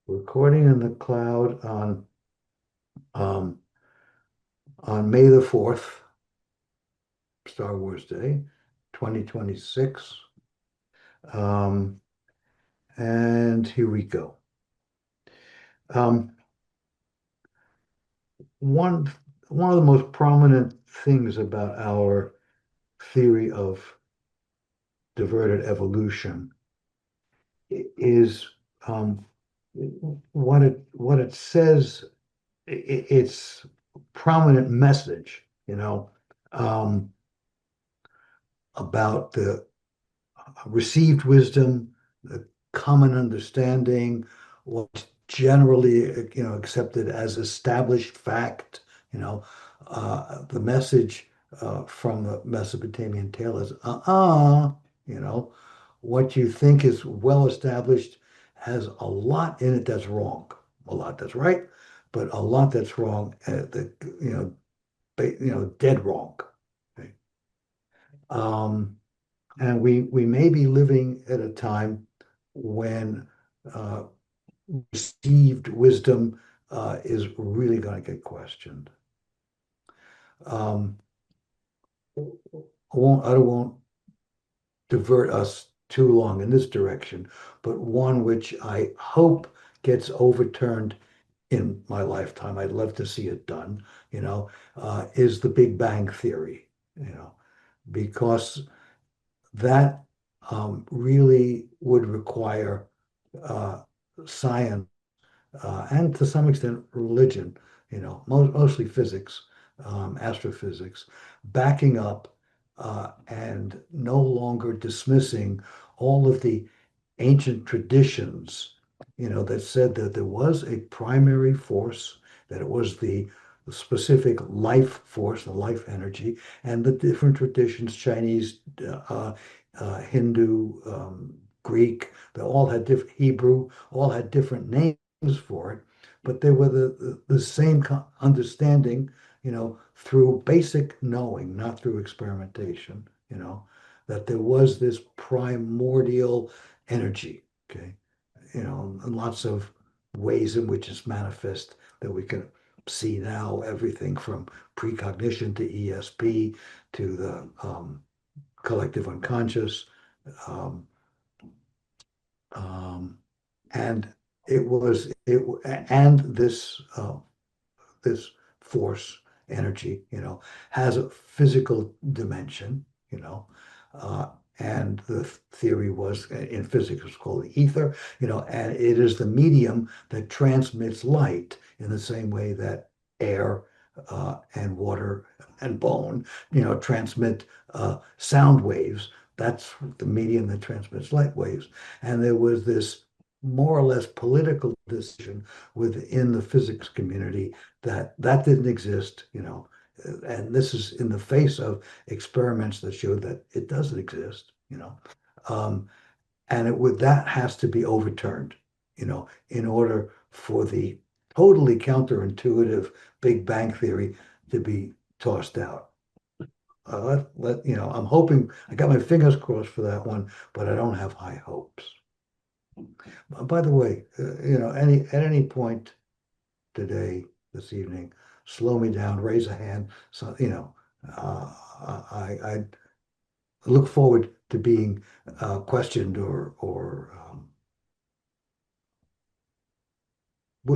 recording in the cloud um, on May the 4th, Star Wars Day, 2026. Um, and here we go. Um, one, one of the most prominent things about our theory of diverted evolution is what it says. Its prominent message, um, about the received wisdom, the common understanding, what's generally, accepted as established fact. The message from the Mesopotamian tale is, you know, what you think is well established has a lot in it that's wrong, a lot that's right, but a lot that's wrong, you know, dead wrong. Okay? Um, and we may be living at a time when uh, received wisdom is really going to get questioned. Um, I won't divert us too long in this direction, but one which I hope gets overturned in my lifetime. I'd love to see it done, is the Big Bang Theory, because that really would require uh, science and to some extent religion, mostly physics, astrophysics, backing up and no longer dismissing all of the ancient traditions, that said that there was a primary force, that it was the specific life force, the life energy, and the different traditions, Chinese, Hindu, Greek, they all had different, Hebrew, all had different names for it, but they were the same understanding, through basic knowing, not through experimentation, that there was this primordial energy, okay, and lots of ways in which it's manifest that we can see now, everything from precognition to ESP to the collective unconscious. Um, um, and and this force energy, has a physical dimension, uh, and the theory was in physics it's called the ether, and it is the medium that transmits light in the same way that air and water and bone, transmit sound waves. That's the medium that transmits light waves. And there was this more or less political decision within the physics community that didn't exist, and this is in the face of experiments that showed that it doesn't exist, um, and that has to be overturned, in order for the totally counterintuitive Big Bang theory to be tossed out. I'm hoping, I got my fingers crossed for that one, but I don't have high hopes. By the way, at any point today, this evening, slow me down, raise a hand. So, I look forward to being questioned, or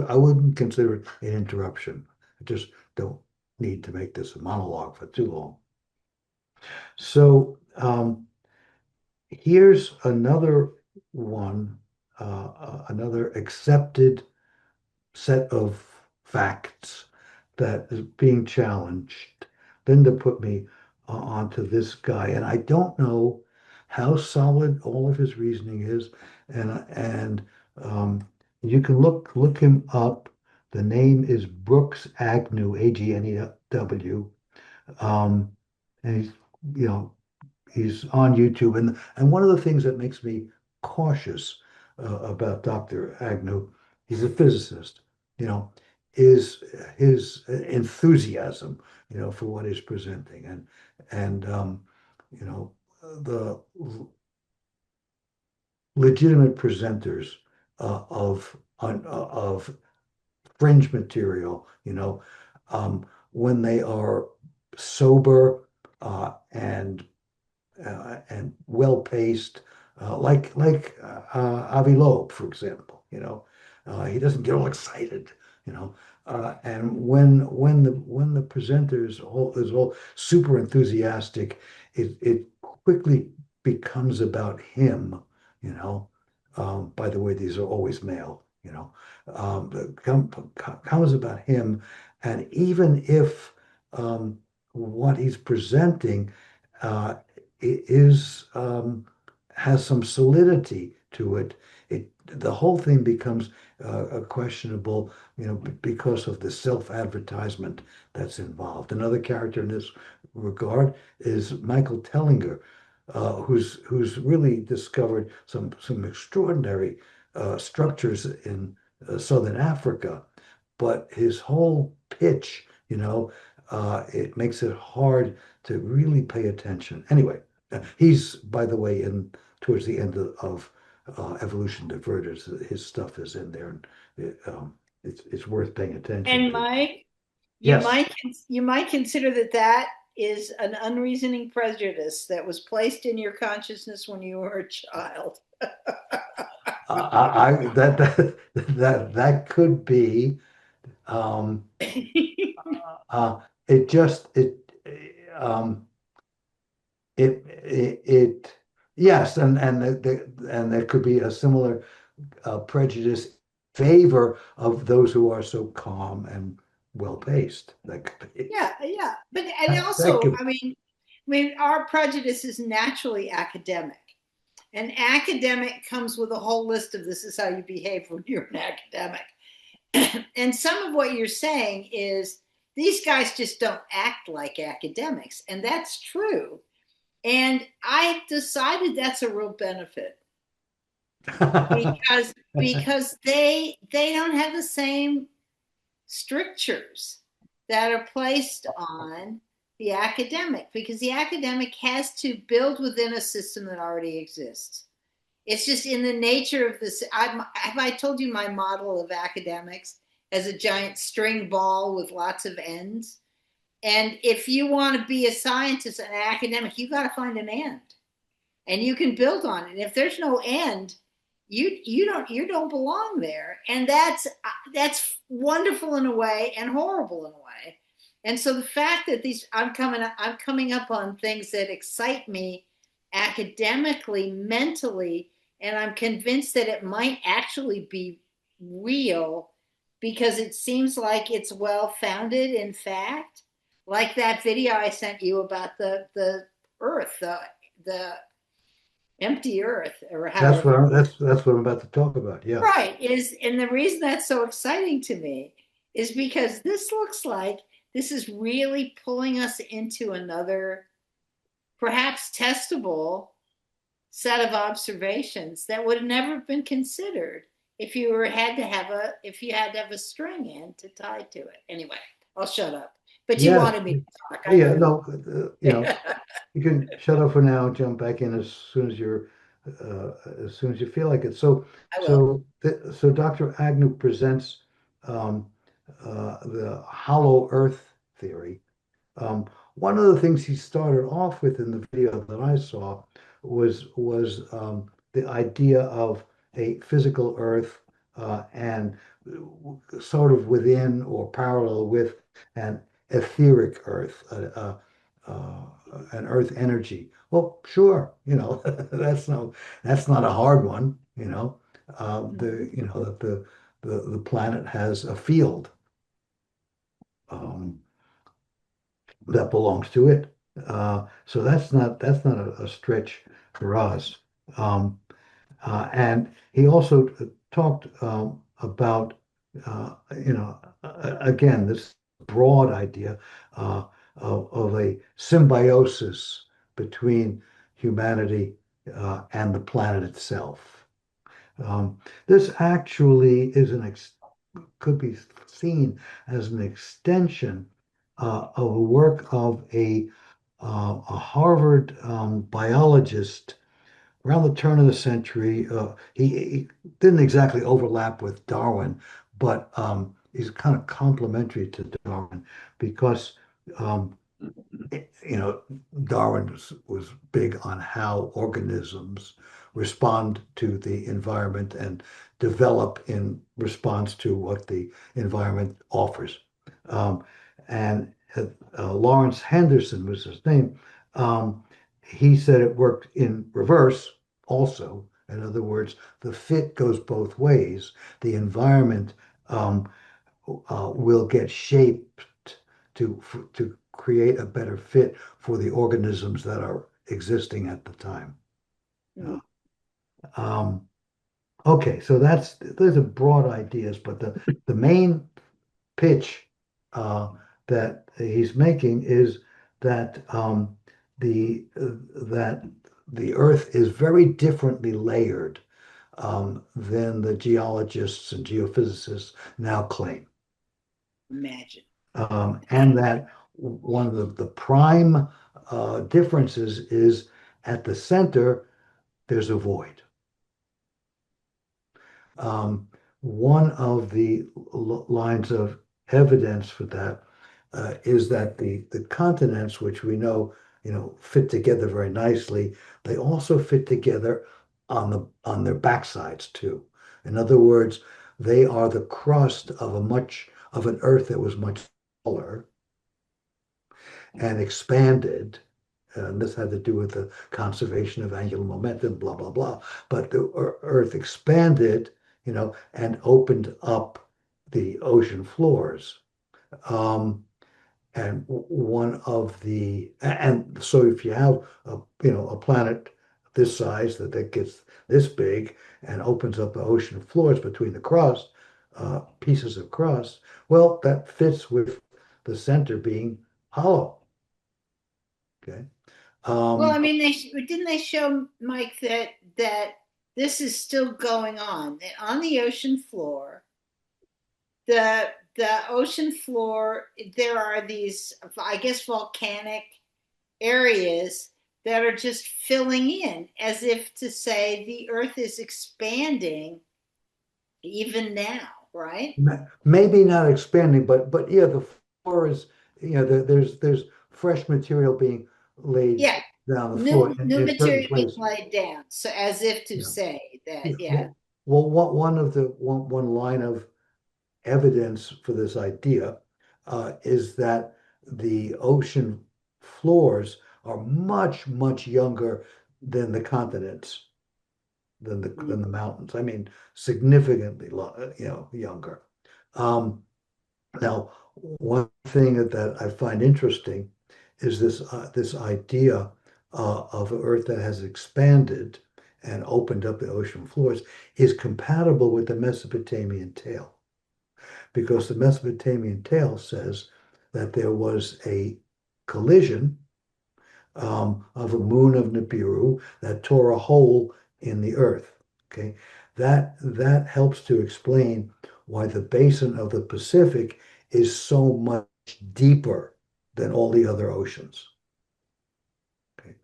I wouldn't consider it an interruption. I just don't need to make this a monologue for too long. So here's another one, another accepted set of facts that is being challenged. Linda put me onto this guy, and I don't know how solid all of his reasoning is, and you can look him up. The name is Brooks Agnew, Agnew, and you know he's on YouTube, and one of the things that makes me cautious about Dr. Agnew, he's a physicist, you know, is his enthusiasm, for what he's presenting, and you know, the legitimate presenters of of fringe material, when they are sober and well paced, Avi Loeb, for example. He doesn't get all excited. You know, and when the presenter is all super enthusiastic, it quickly becomes about him. You know, by the way, these are always male. Comes about him, and even if what he's presenting uh, is has some solidity to it. The whole thing becomes questionable, because of the self-advertisement that's involved. Another character in this regard is Michael Tellinger, who's really discovered some extraordinary structures in Southern Africa, but his whole pitch, it makes it hard to really pay attention. Anyway, he's, by the way, in towards the end of Evolution Diverted. His stuff is in there, and it's worth paying attention And to. Mike, Yes. you might consider that that is an unreasoning prejudice that was placed in your consciousness when you were a child. I that could be. Um, it just um, it yes, and there could be a similar prejudice in favor of those who are so calm and well paced. That could be. Yeah, yeah. But and That also, could. our prejudice is naturally academic. And academic comes with a whole list of this is how you behave when you're an academic. And some of what you're saying is these guys just don't act like academics. And that's true. And I decided that's a real benefit because they don't have the same strictures that are placed on the academic because the academic has to build within a system that already exists. It's just in the nature of this. Have I told you my model of academics as a giant string ball with lots of ends? And if you want to be a scientist, an academic, you got to find an end, and you can build on it. And if there's no end, you don't belong there, and that's wonderful in a way and horrible in a way. And so the fact that I'm coming up on things that excite me academically, mentally, and I'm convinced that it might actually be real because it seems like it's well founded in fact. Like that video I sent you about the Earth, the empty Earth, or however. That's what I'm about to talk about. Yeah. Right. And the reason that's so exciting to me is because this looks like this is really pulling us into another, perhaps testable set of observations that would have never been considered if you had to have a string in to tie to it. Anyway, I'll shut up. But you Yeah. wanted me to talk. I Yeah. know you. No. You can shut up for now. Jump back in as soon as you feel like it. So I will. so Dr. Agnew presents um, the hollow Earth theory. One of the things he started off with in the video that I saw was the idea of a physical Earth and sort of within or parallel with an etheric Earth, uh, an Earth energy. Well, sure, that's not a hard one. Mhm. That the planet has a field. Um, that belongs to it. So that's not a stretch for us. Um, and he also talked about again this broad idea of a symbiosis between humanity and the planet itself. This actually could be seen as an extension of a work of a Harvard biologist around the turn of the century. He didn't exactly overlap with Darwin, but he's kind of complementary to Darwin because um, you know, Darwin was big on how organisms respond to the environment and develop in response to what the environment offers. Um, and Lawrence Henderson was his name. Um, he said it worked in reverse also. In other words, the fit goes both ways. The environment um, will get shaped to create a better fit for the organisms that are existing at the time. Uh, Mm. um, okay, so that's those are broad ideas, but the main pitch that he's making is that that the Earth is very differently layered than the geologists and geophysicists now claim. Imagine. And that one of the prime differences is at the center, there's a void. Um, One of the lines of evidence for that is that the continents, which we know, fit together very nicely, they also fit together on their backsides too. In other words, they are the crust of an Earth that was much smaller and expanded. And this had to do with the conservation of angular momentum, blah, blah, blah. But the Earth expanded, and opened up the ocean floors. And one of and so if you have a planet this size that gets this big and opens up the ocean floors between the crust, pieces of crust, well, that fits with the center being hollow. Okay. Well, I Um, mean, didn't they show, Mike, that this is still going on, that on the ocean floor, the ocean floor, there are these, I guess, volcanic areas that are just filling in, as if to say the Earth is expanding even now, right? Maybe not expanding, but yeah, the floor is, there's fresh material being laid Yeah, down the floor new in certain material being places. laid down, so as if to Yeah. say that, Yeah. yeah. Well, one line of evidence for this idea is that the ocean floors are much, much younger than the continents, than the mountains. I mean, significantly, younger. Um, Now, one thing that I find interesting is this idea of an Earth that has expanded and opened up the ocean floors is compatible with the Mesopotamian tale, because the Mesopotamian tale says that there was a collision of a moon of Nibiru that tore a hole in the earth. Okay, that helps to explain why the basin of the Pacific is so much deeper than all the other oceans. Okay.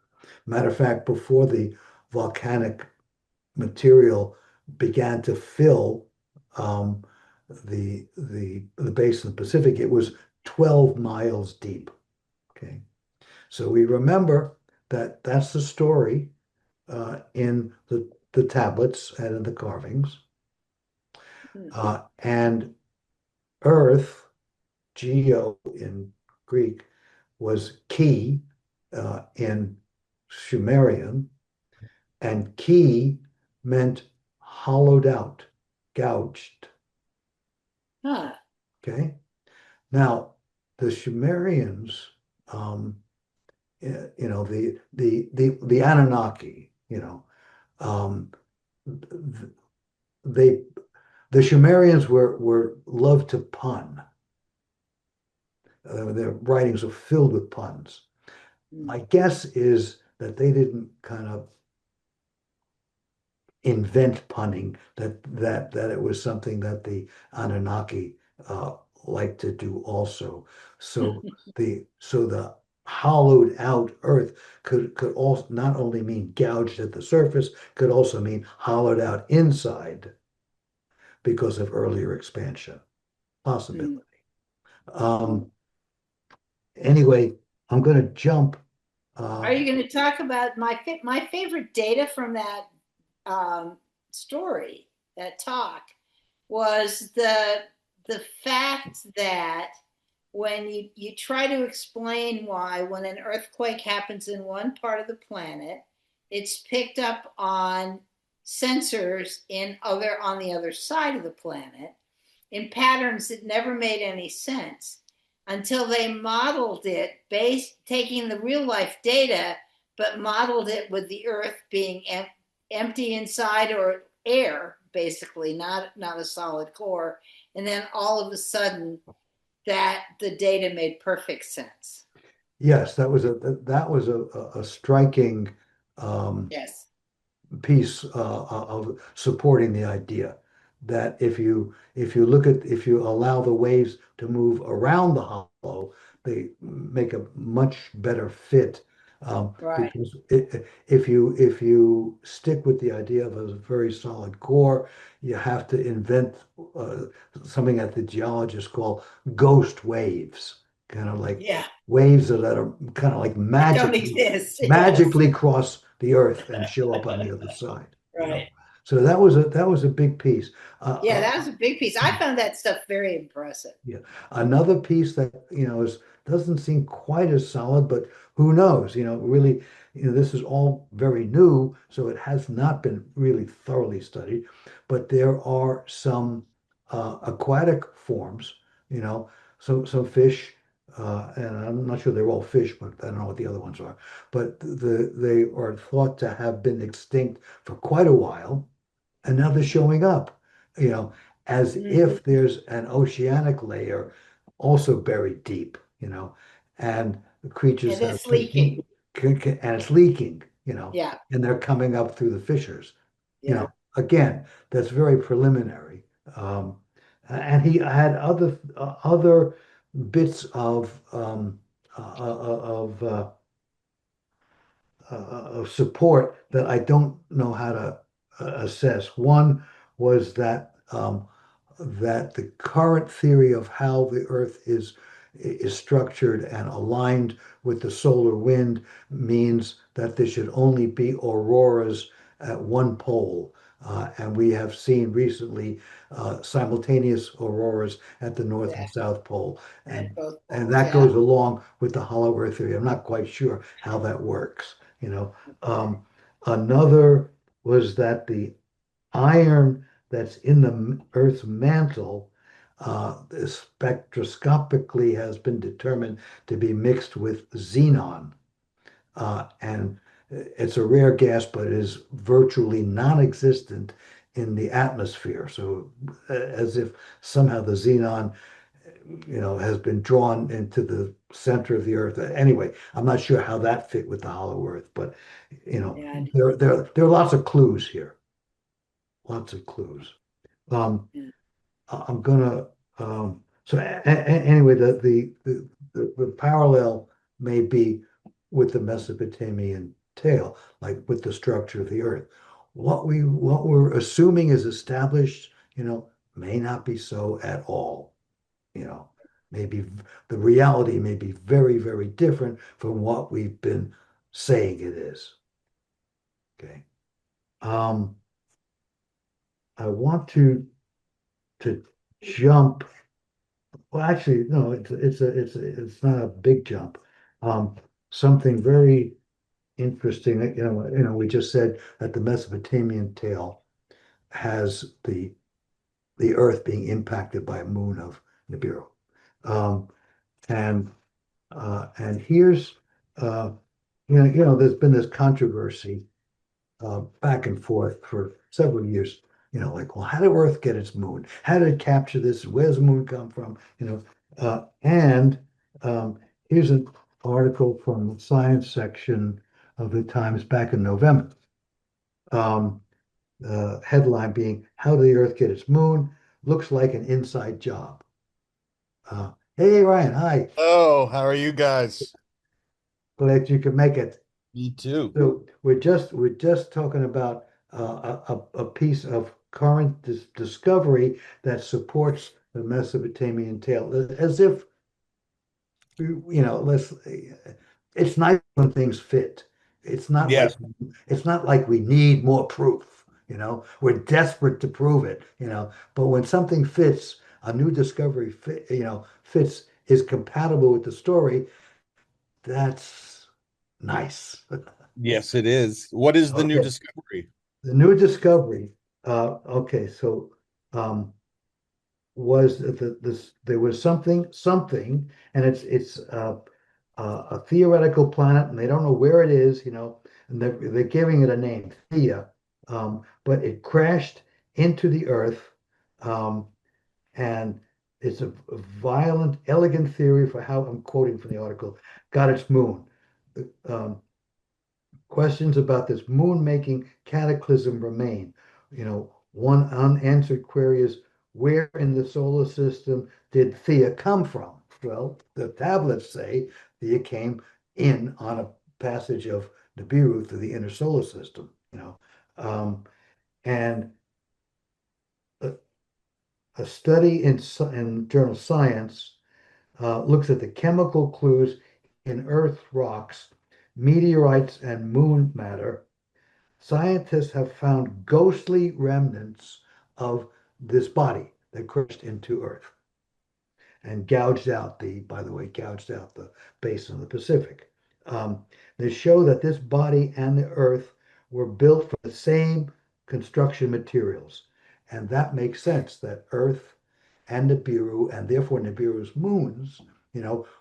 Matter of fact, before the volcanic material began to fill um, the basin of the Pacific, it was 12 miles deep. Okay, so we remember that that's the story in the tablets and in the carvings. And Earth, geo in Greek, was key in Sumerian, and key meant hollowed out, gouged. Huh. Okay. Now, the Sumerians, um, the Anunnaki, um, they the Sumerians were loved to pun. Their writings are filled with puns. Mm. My guess is that they didn't kind of invent punning, that it was something that the Anunnaki liked to do also. So the hollowed out Earth could also not only mean gouged at the surface, could also mean hollowed out inside because of earlier expansion. Mm. Possibility. Um, anyway, I'm going to jump. Are Uh, you going to talk about my favorite data from that story, that talk, was the fact that when you try to explain why when an earthquake happens in one part of the planet, it's picked up on sensors in other on the other side of the planet in patterns that never made any sense until they modeled it based taking the real life data but modeled it with the earth being empty inside or air basically not a solid core, and then all of a sudden that the data made perfect sense. yes, that was a striking um, Yes. piece of supporting the idea that if you allow the waves to move around the hollow, they make a much better fit. Right. Because if you stick with the idea of a very solid core, you have to invent uh, something that the geologists call ghost waves, kind of like Yeah. waves that are kind of like That don't exist. Yes. magically cross the earth and show up on the other side, you know. Right. So that was a big piece. Yeah, that was a big piece. I found that stuff very impressive. Yeah. Another piece that, is doesn't seem quite as solid, but who knows? Really, this is all very new, so it has not been really thoroughly studied. But there are some aquatic forms, some fish, and I'm not sure they're all fish, but I don't know what the other ones are. But they are thought to have been extinct for quite a while, and now they're showing up, you know, as Mhm. if there's an oceanic layer also buried deep, and the creatures And have it's leaking. and it's leaking, Yeah. and they're coming up through the fissures, Yeah. again, that's very preliminary. And he had other bits of support that I don't know how to assess. One was that the current theory of how the Earth is structured and aligned with the solar wind means that there should only be auroras at one pole. And we have seen recently simultaneous auroras at the North and Yeah. South Pole. At And both and poles. that Yeah. goes along with the hollow Earth theory. I'm not quite sure how that works. Okay. Another was that the iron that's in the Earth's mantle spectroscopically has been determined to be mixed with xenon. And it's a rare gas, but is virtually non-existent in the atmosphere. So, as if somehow the xenon, has been drawn into the center of the Earth. Anyway, I'm not sure how that fit with the hollow Earth, but Yeah. there are lots of clues here. Lots of clues. Um, Yeah. I'm gonna so anyway, the parallel may be with the Mesopotamian tale, like with the structure of the earth. What we're assuming is established, may not be so at all. You know, maybe the reality may be very, very different from what we've been saying it is. Okay. Um, I want to jump. Well, actually, no, it's not a big jump. Um, Something very interesting. We just said that the Mesopotamian tale has the Earth being impacted by a moon of Nibiru, um, and and here's there's been this controversy back and forth for several years. Like, well, how did Earth get its moon? How did it capture this? Where does the moon come from? And here's an article from the science section of the Times back in November. Um, Headline being, "How did the Earth get its moon? Looks like an inside job." Hey, Ryan, hi. Oh, how are you guys? Glad you could make it. Me too. So we're just talking about a piece of current discovery that supports the Mesopotamian tale, as if let's. It's nice when things fit. It's not like Yes. it's not like we need more proof. We're desperate to prove it. But when something fits, a new discovery fits, is compatible with the story. That's nice. Yes, it is. What is the new Okay. discovery? The new discovery, okay, so was that this there was something, and it's a theoretical planet, and they don't know where it is, and they're giving it a name, Thea, but it crashed into the Earth, um, and it's a violent, elegant theory for how I'm quoting from the article got its moon. Um, Questions about this moon-making cataclysm remain. One unanswered query is, where in the solar system did Thea come from? Well, the tablets say Thea came in on a passage of Nibiru through the inner solar system. And a, a study in journal Science looks at the chemical clues in Earth rocks, meteorites, and moon matter. Scientists have found ghostly remnants of this body that crashed into Earth and by the way, gouged out the basin of the Pacific. Um, they show that this body and the Earth were built from the same construction materials. And that makes sense that Earth and Nibiru, and therefore Nibiru's moons,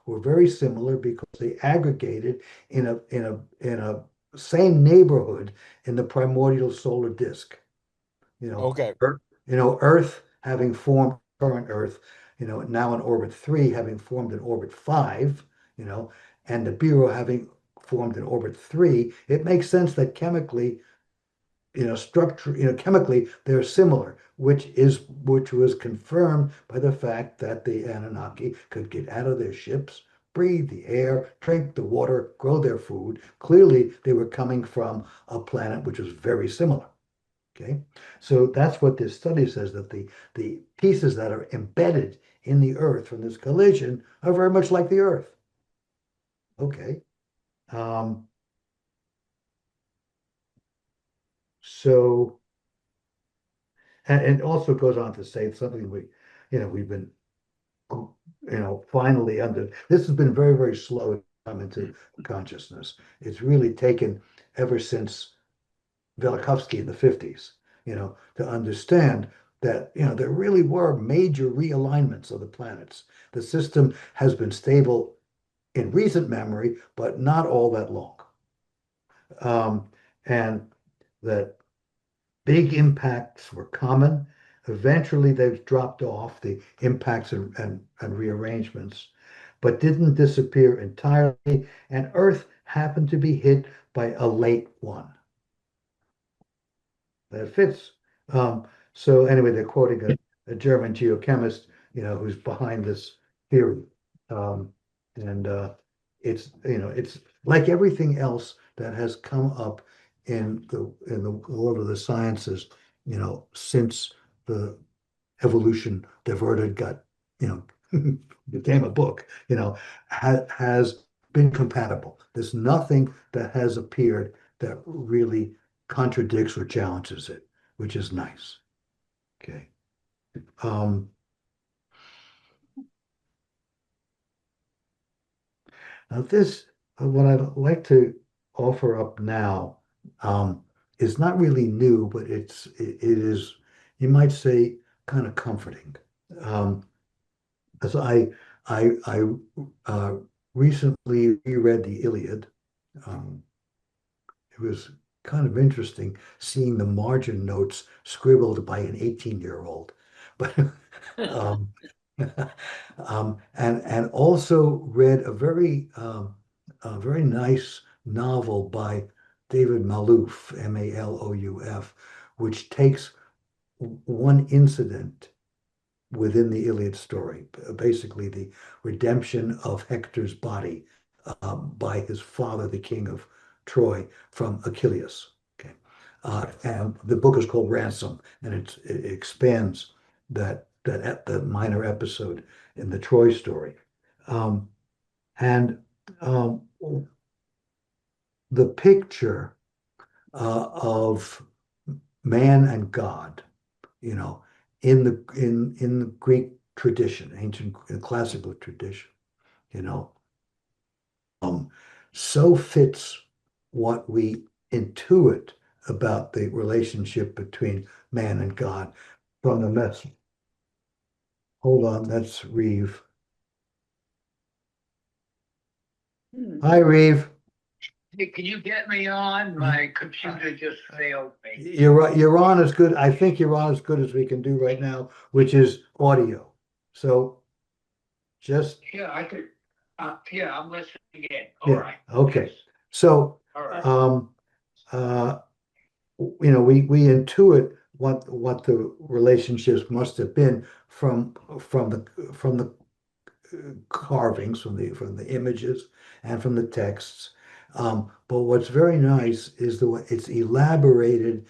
were very similar because they aggregated in a same neighborhood in the primordial solar disk. Okay. Earth having formed current Earth, now in orbit 3, having formed in orbit 5, you know, and Nibiru having formed in orbit 3, it makes sense that chemically they're similar, which was confirmed by the fact that the Anunnaki could get out of their ships, breathe the air, drink the water, grow their food. Clearly, they were coming from a planet which was very similar. Okay, so that's what this study says, that the pieces that are embedded in the Earth from this collision are very much like the Earth. Okay, um, so and it also goes on to say something we've been finally under. This has been very, very slow to come into consciousness. It's really taken ever since Velikovsky in the 50s, to understand that, there really were major realignments of the planets. The system has been stable in recent memory, but not all that long. Um, and that big impacts were common. Eventually, they've dropped off, the impacts and rearrangements, but didn't disappear entirely. And Earth happened to be hit by a late one. That fits. So anyway, they're quoting a German geochemist, who's behind this theory. Um, and it's like everything else that has come up in the world of the sciences, since the evolution diverted got, you became a book, has been compatible. There's nothing that has appeared that really contradicts or challenges it, which is nice. Okay. Um, Now what I'd like to offer up now, um, is not really new, but it is, you might say, kind of comforting. Um, as I recently reread the Iliad. Um, it was kind of interesting seeing the margin notes scribbled by an 18-year-old. But um, and also read a very nice novel by David Malouf, Malouf, which takes one incident within the Iliad story, basically the redemption of Hector's body, by his father, the king of Troy, from Achilles. Okay, and the book is called Ransom, and it expands that minor episode in the Troy story, um, and um, the picture of man and God, you know, in the Greek tradition, ancient and classical tradition, you know, um, so fits what we intuit about the relationship between man and God from the mess. Hold on, that's Reeve. Hi, Reeve. Hey, can you get me on? My computer just failed me. You're on as good. I think you're on as good as we can do right now, which is audio. So just Yeah, I could, yeah, I'm listening in. All yeah, right. okay. Yes. So All right. uh we intuit what the relationships must have been from the carvings, from the images and from the texts. But what's very nice is the way it's elaborated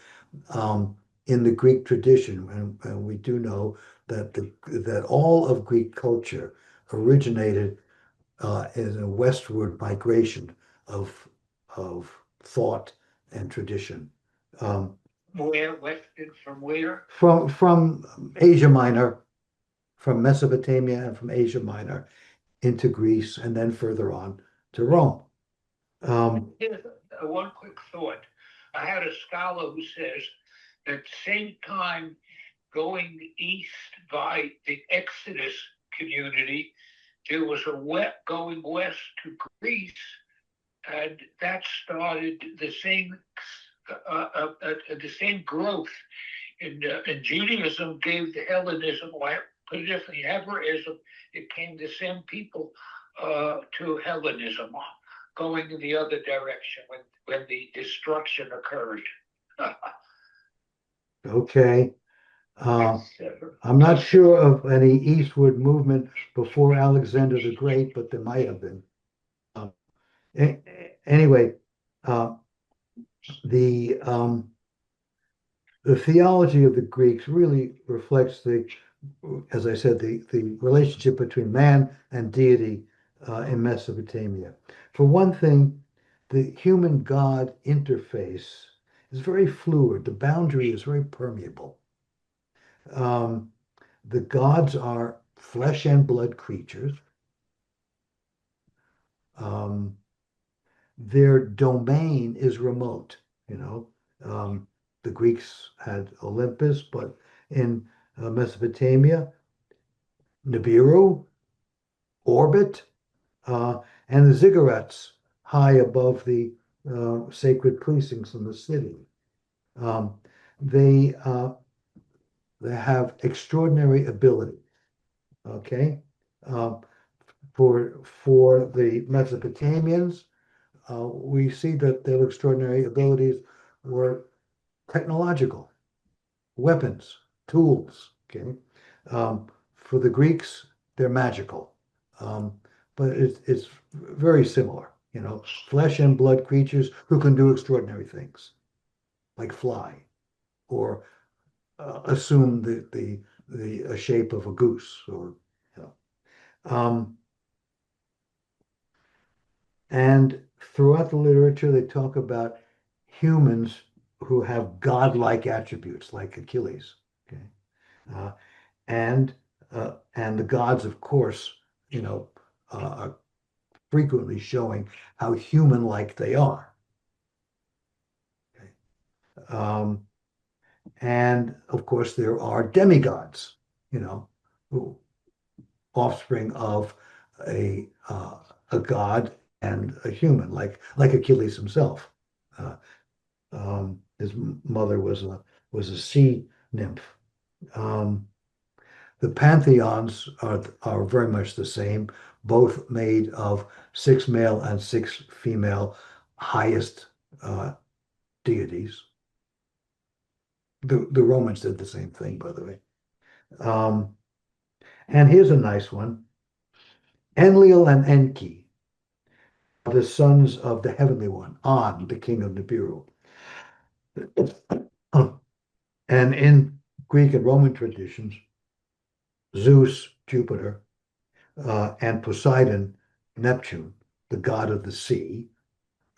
in the Greek tradition, and we do know that all of Greek culture originated in a westward migration of of thought and tradition. Um, Where, Western, from where? from Asia Minor, from Mesopotamia and from Asia Minor into Greece, and then further on to Rome. Here's one quick thought. I had a scholar who says that same time going east by the Exodus community, there was a going west to Greece, and that started the same growth in Judaism gave the Hellenism, like put it differently, Hebraism, it came the same people to Hellenism, going in the other direction when the destruction occurred. Okay. I'm not sure of any eastward movement before Alexander the Great, but there might have been. Um, anyway, uh, the the theology of the Greeks really reflects as I said, the relationship between man and deity in Mesopotamia. For one thing, the human God interface is very fluid. The boundary is very permeable. Um, the gods are flesh and blood creatures. Um, their domain is remote. You know, the Greeks had Olympus, but in Mesopotamia, Nibiru, orbit, and the ziggurats high above the sacred precincts in the city. Um, they they have extraordinary ability. Okay, um, for the Mesopotamians, we see that their extraordinary abilities were technological, weapons, tools. Okay, for the Greeks, they're magical, um, but it's very similar. You know, flesh and blood creatures who can do extraordinary things, like fly or assume the shape of a goose, or you know. And throughout the literature, they talk about humans who have godlike attributes, like Achilles. Okay, uh, and and the gods, of course, you know, are frequently showing how human-like they are. Okay? And of course, there are demigods, you know, who offspring of a god and a human, like Achilles himself. Uh, his mother was a sea nymph. Um, the pantheons are very much the same, both made of six male and six female highest uh, deities. The Romans did the same thing, by the way. Um, and here's a nice one: Enlil and Enki. the sons of the heavenly one, On, the king of Nibiru. And in Greek and Roman traditions, Zeus, Jupiter, and Poseidon, Neptune, the god of the sea,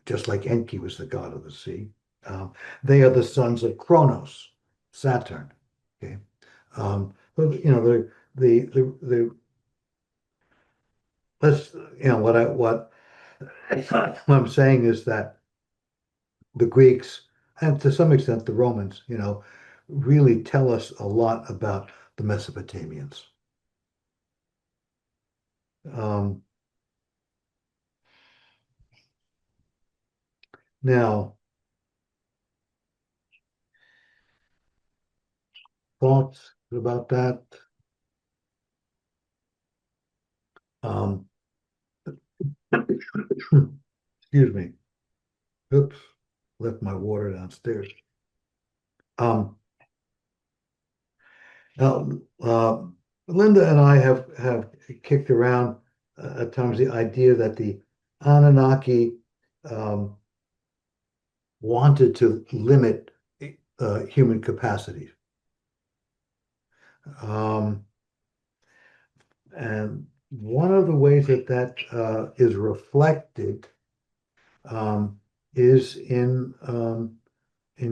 just like Enki was the god of the sea. They are the sons of Kronos, Saturn. Okay, the let's what I'm saying is that the Greeks and to some extent the Romans, really tell us a lot about the Mesopotamians. Um, Now, thoughts about that? Um, excuse me. Oops, left my water downstairs. Um, Now, Linda and I have kicked around at times the idea that the Anunnaki um, wanted to limit human capacities. Um, and one of the ways that is reflected um, is in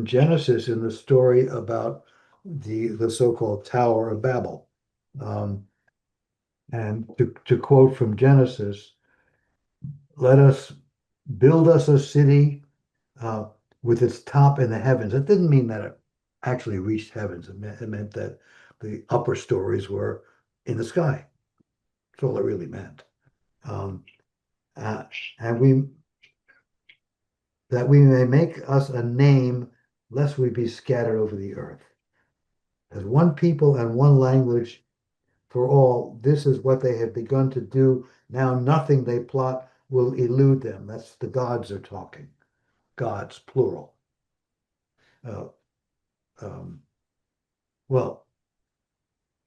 Genesis, in the story about the so-called Tower of Babel. Um, and to quote from Genesis, let us build us a city uh, with its top in the heavens. It didn't mean that it actually reached heavens. It meant that the upper stories were in the sky. That's all it really meant. Um, uh, and that we may make us a name, lest we be scattered over the earth. As one people and one language for all, this is what they have begun to do. Now nothing they plot will elude them. That's the gods are talking. Gods, plural. Uh, um, well,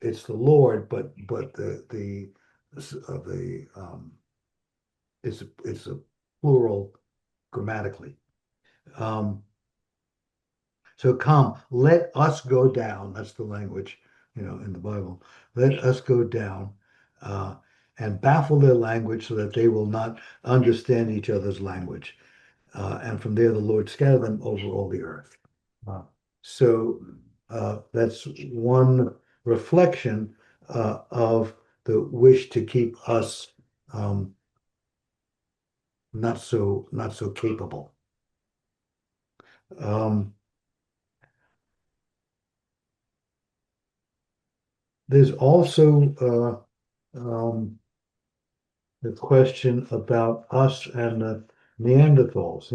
it's the Lord, but the it's a plural grammatically. Um, so come, let us go down. That's the language, in the Bible. Let us go down uh, and baffle their language so that they will not understand each other's language. And from there, the Lord scattered them over all the earth. Uh, so that's one reflection of the wish to keep us not so capable. Um, there's also the question about us and the Neanderthals.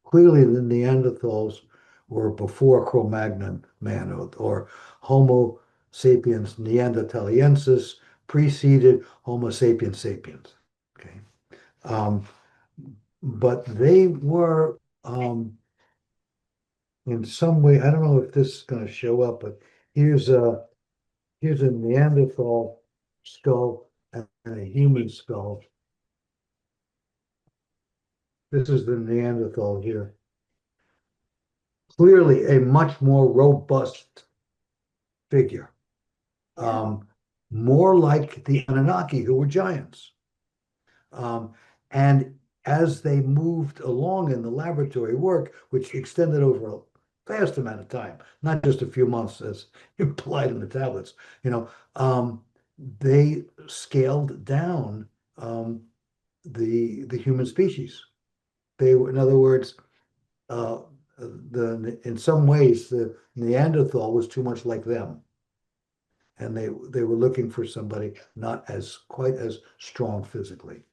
Clearly the Neanderthals were before Cro-Magnon man or Homo sapiens neanderthaliensis preceded Homo sapiens sapiens. Okay. Um, but they were in some way, I don't know if this is going to show up, but here's a here's a Neanderthal skull and a human skull. This is the Neanderthal here. Clearly a much more robust figure. More like the Anunnaki, who were giants. And as they moved along in the laboratory work, which extended over a vast amount of time, not just a few months as implied in the tablets, they scaled down the human species. They were, in other words, uh, in some ways the Neanderthal was too much like them, and they were looking for somebody not as quite as strong physically.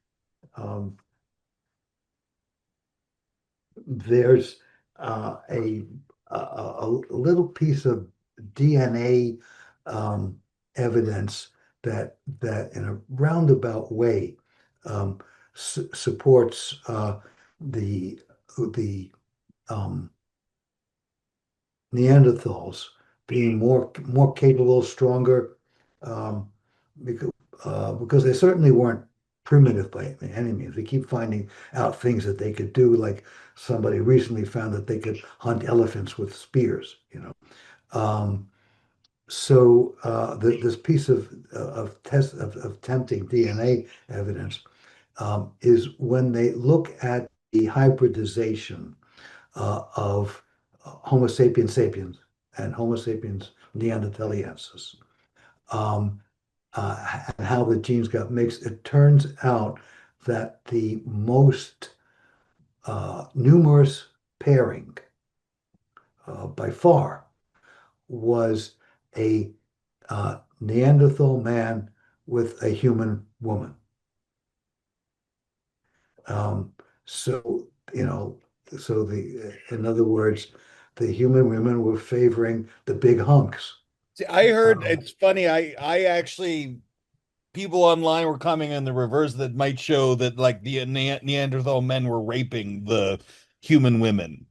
Um, there's a little piece of DNA evidence that in a roundabout way supports the um, Neanderthals being more capable, stronger, um, because they certainly weren't primitive by any means. They keep finding out things that they could do, like somebody recently found that they could hunt elephants with spears, you know. Um, this piece of tempting DNA evidence is when they look at the hybridization of Homo sapiens sapiens and Homo sapiens neanderthaliensis, um, and how the genes got mixed. It turns out that the most numerous pairing by far was a Neanderthal man with a human woman. Um, so, you know, in other words, the human women were favoring the big hunks. See, I heard Um, it's funny. I actually people online were coming in the reverse that might show that like the Neanderthal men were raping the human women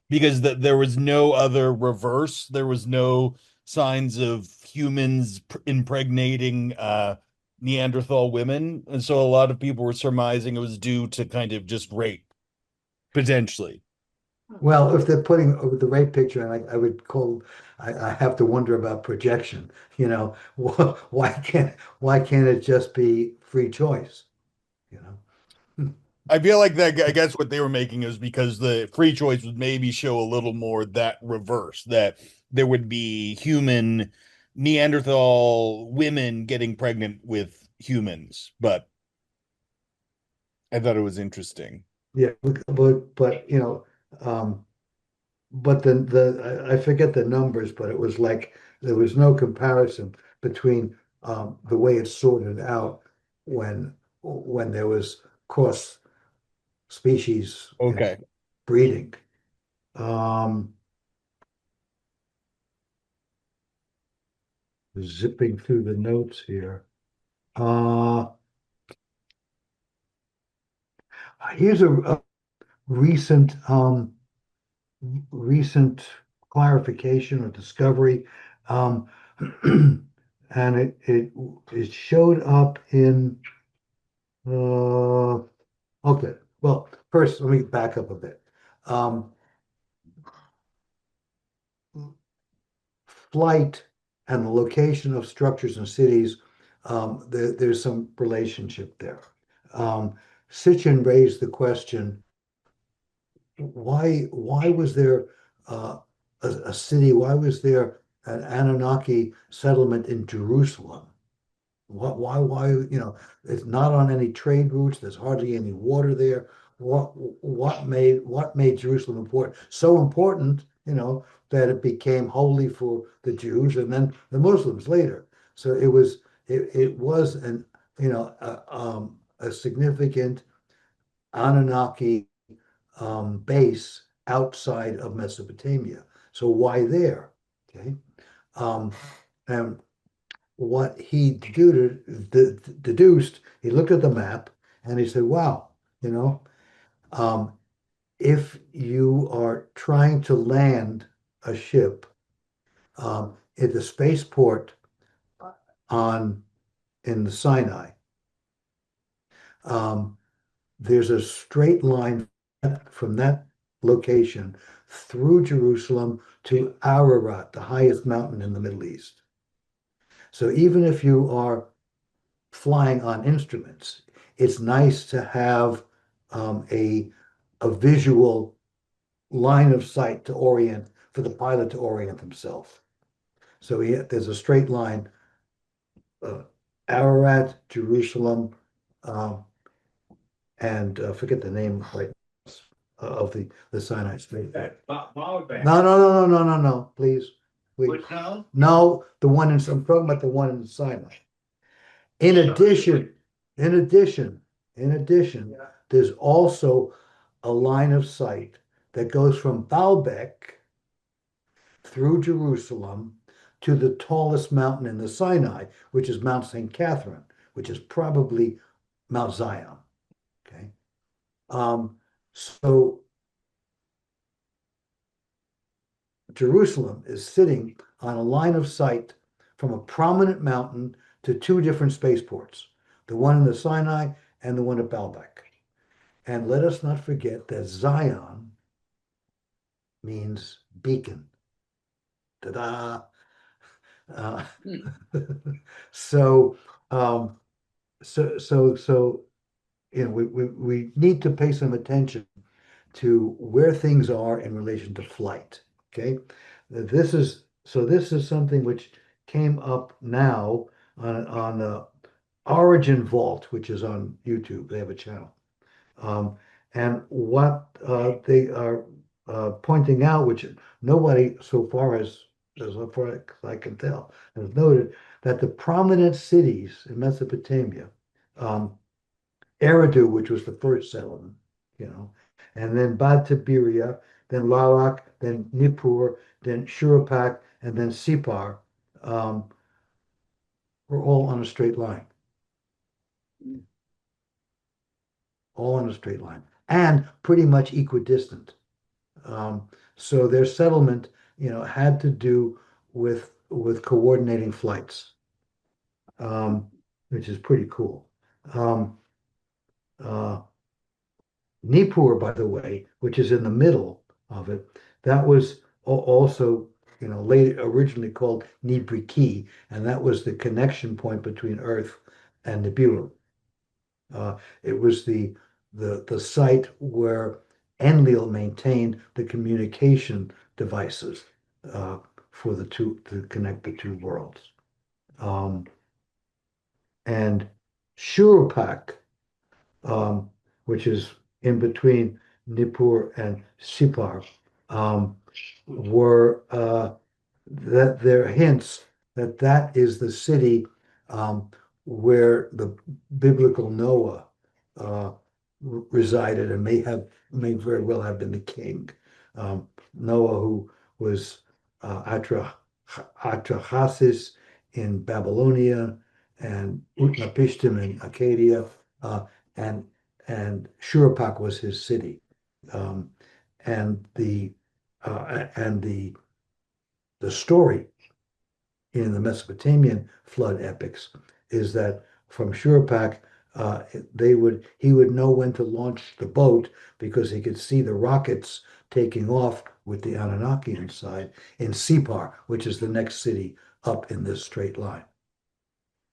because there was no other reverse. There was no signs of humans impregnating Neanderthal women, and so a lot of people were surmising it was due to kind of just rape potentially. well, if they're putting the rape picture, and I would call, I have to wonder about projection. You know, why can't it just be free choice? You know. I feel like that, I guess what they were making is because the free choice would maybe show a little more that reverse, that there would be human Neanderthal women getting pregnant with humans. But I thought it was interesting. Yeah, but you know, um, but I forget the numbers, but it was like there was no comparison between the way it sorted out when there was cross species, you know, Okay. breeding. Um, Zipping through the notes here. Uh, Here's a recent recent clarification or discovery. Um, and it showed up in okay. Well, first let me back up a bit. Um, Flight and the location of structures and cities, there's some relationship there. Sitchin raised the question, why was there a city, why was there an Anunnaki settlement in Jerusalem? Why, you know, it's not on any trade routes, there's hardly any water there. What made Jerusalem important? So important, you know, that it became holy for the Jews and then the Muslims later. So it was an, you know, a significant Anunnaki base outside of Mesopotamia. So why there? Okay. Um, and what he deduced, he looked at the map and he said, wow, you know, um, if you are trying to land a ship at the spaceport on in the Sinai, um, there's a straight line from that location through Jerusalem to Ararat, the highest mountain in the Middle East. So even if you are flying on instruments, it's nice to have a visual line of sight to orient for the pilot to orient himself. So there's a straight line, uh, Ararat, Jerusalem, um, and forget the name right of the Sinai Strait. No, no, no, no, no, no, no, please, please. Which now? No, I'm talking about the one in Sinai. In addition, in addition, in addition, Yeah. there's also a line of sight that goes from Baalbek through Jerusalem to the tallest mountain in the Sinai, which is Mount St. Catherine, which is probably Mount Zion. Okay. So Jerusalem is sitting on a line of sight from a prominent mountain to two different spaceports, the one in the Sinai and the one at Baalbek. And let us not forget that Zion means beacon. Ta-da! Uh, so, um, so, we need to pay some attention to where things are in relation to flight. Okay, this is something which came up now on Origin Vault, which is on YouTube. They have a channel. Um, and what they are pointing out, which nobody so far as far as I can tell, has noted that the prominent cities in Mesopotamia, um, Eridu, which was the first settlement, and then Bad Tiberia, then Larak, then Nippur, then Shuruppak, and then Sipar, um, were all on a straight line, all on a straight line, and pretty much equidistant. Um, so their settlement, had to do with coordinating flights, um, which is pretty cool. Um, uh, Nippur, by the way, which is in the middle of it, that was also, later originally called Nibriki, and that was the connection point between Earth and Nibiru. It was the site where Enlil maintained the communication devices uh, for the two to connect the two worlds. Um, and Shurupak, um, which is in between Nippur and Sipar, um, were that there are hints that that is the city where the biblical Noah uh, resided and may very well have been the king. Noah, who was Atrahasis in Babylonia and Utnapishtim in Acadia, and Shuruppak was his city. Um, and the story in the Mesopotamian flood epics is that from Shuruppak, he would know when to launch the boat because he could see the rockets taking off with the Anunnaki inside in Sipar, which is the next city up in this straight line.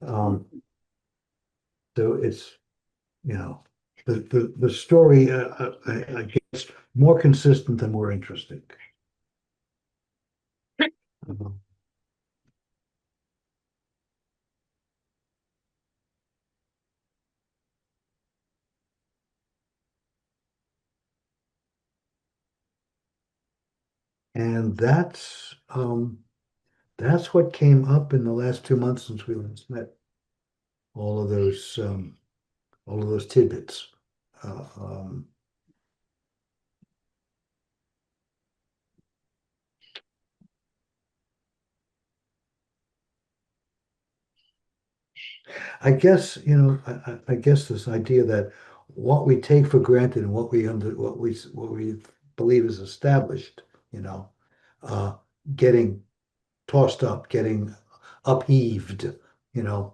Um, so it's the story, I guess, more consistent and more interesting. Mhm. And that's what came up in the last 2 months since we last met. All of those tidbits. Uh, um, I guess, I guess this idea that what we take for granted and what we believe is established, you know, uh, getting tossed up, getting upheaved, you know,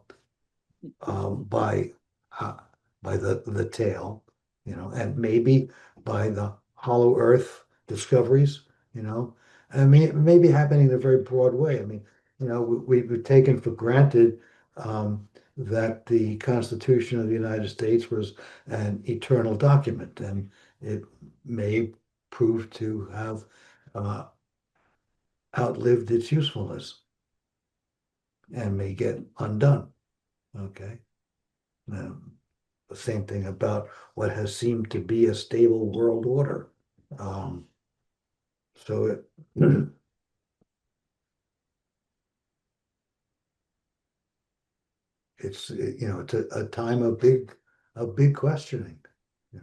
by uh, the tail, and maybe by the hollow earth discoveries, I mean, it may be happening in a very broad way. I mean, we've taken for granted that the Constitution of the United States was an eternal document, and it may prove to have uh, outlived its usefulness and may get undone. Okay. Um, the same thing about what has seemed to be a stable world order. Um, so it's a time of big questioning. You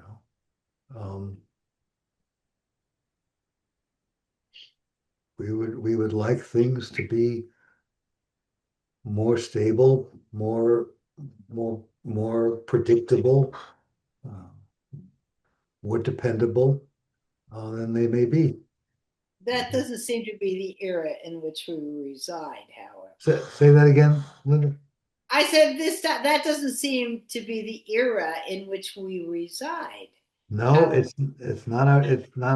um, we would like things to be more stable, more predictable, uh, more dependable than they may be. That doesn't seem to be the era in which we reside, however. Say that again, Linda. I said this that doesn't seem to be the era in which we reside. No, However, it's not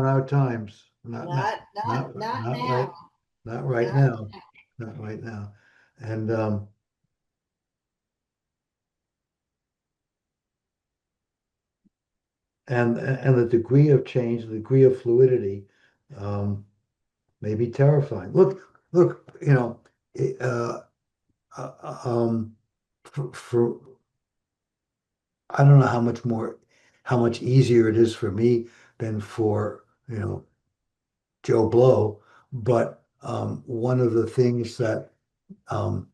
our times. not Not now. right, not right Not now. Not right now. And and the degree of change, the degree of fluidity, um, may be terrifying. Look, it, for I don't know how much easier it is for me than for, Joe Blow, but one of the things that um,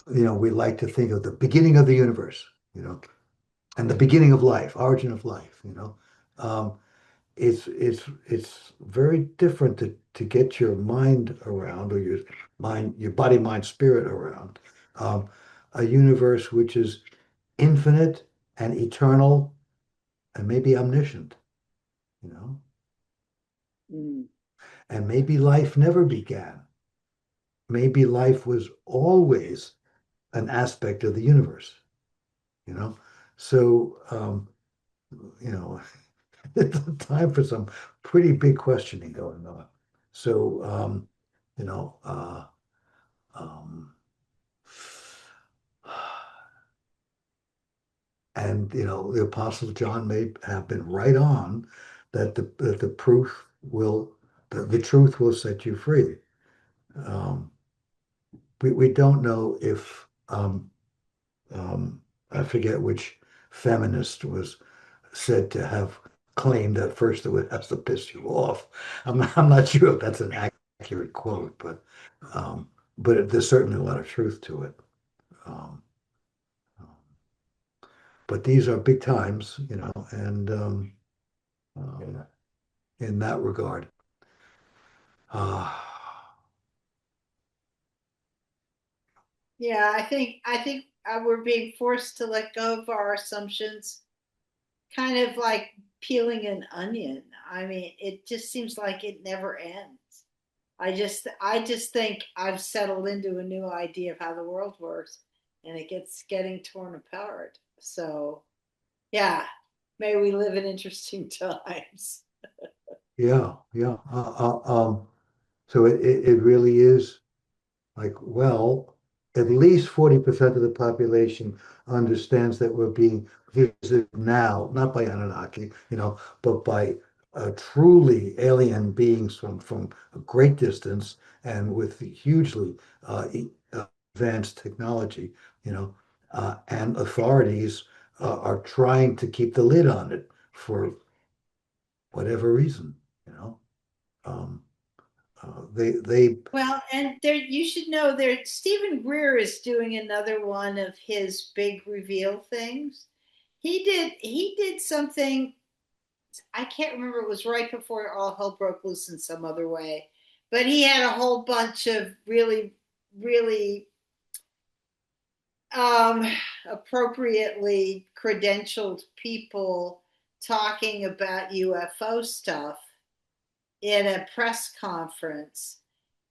we like to think of the beginning of the universe, and the beginning of life, origin of life, um, it's very different to get your mind around, or your body, mind, spirit around um, a universe which is infinite and eternal and maybe omniscient, you know, Mm. and maybe life never began. Maybe life was always an aspect of the universe, you know. So, you know, it's a time for some pretty big questioning going on. So, you know, um, and the Apostle John may have been right on that the proof will the truth will set you free. Um, we don't know if I forget which feminist was said to have claimed that first it would have to piss you off. I'm not sure if that's an accurate quote, but there's certainly a lot of truth to it. Um, but these are big times, and um, in that regard, uh, Yeah, I think we're being forced to let go of our assumptions, kind of like peeling an onion. I mean, it just seems like it never ends. I just think I've settled into a new idea of how the world works, and it gets getting torn apart. So, yeah, may we live in interesting times. yeah, yeah. So it really is. Like, well, at least 40% of the population understands that we're being visited now, not by Anunnaki, but by truly alien beings from a great distance and with hugely advanced technology, and authorities are trying to keep the lid on it for whatever reason, you know. Um, they Well, and there you should know there Stephen Greer is doing another one of his big reveal things. He did something I can't remember, it was right before all hell broke loose in some other way. But he had a whole bunch of really um appropriately credentialed people talking about UFO stuff in a press conference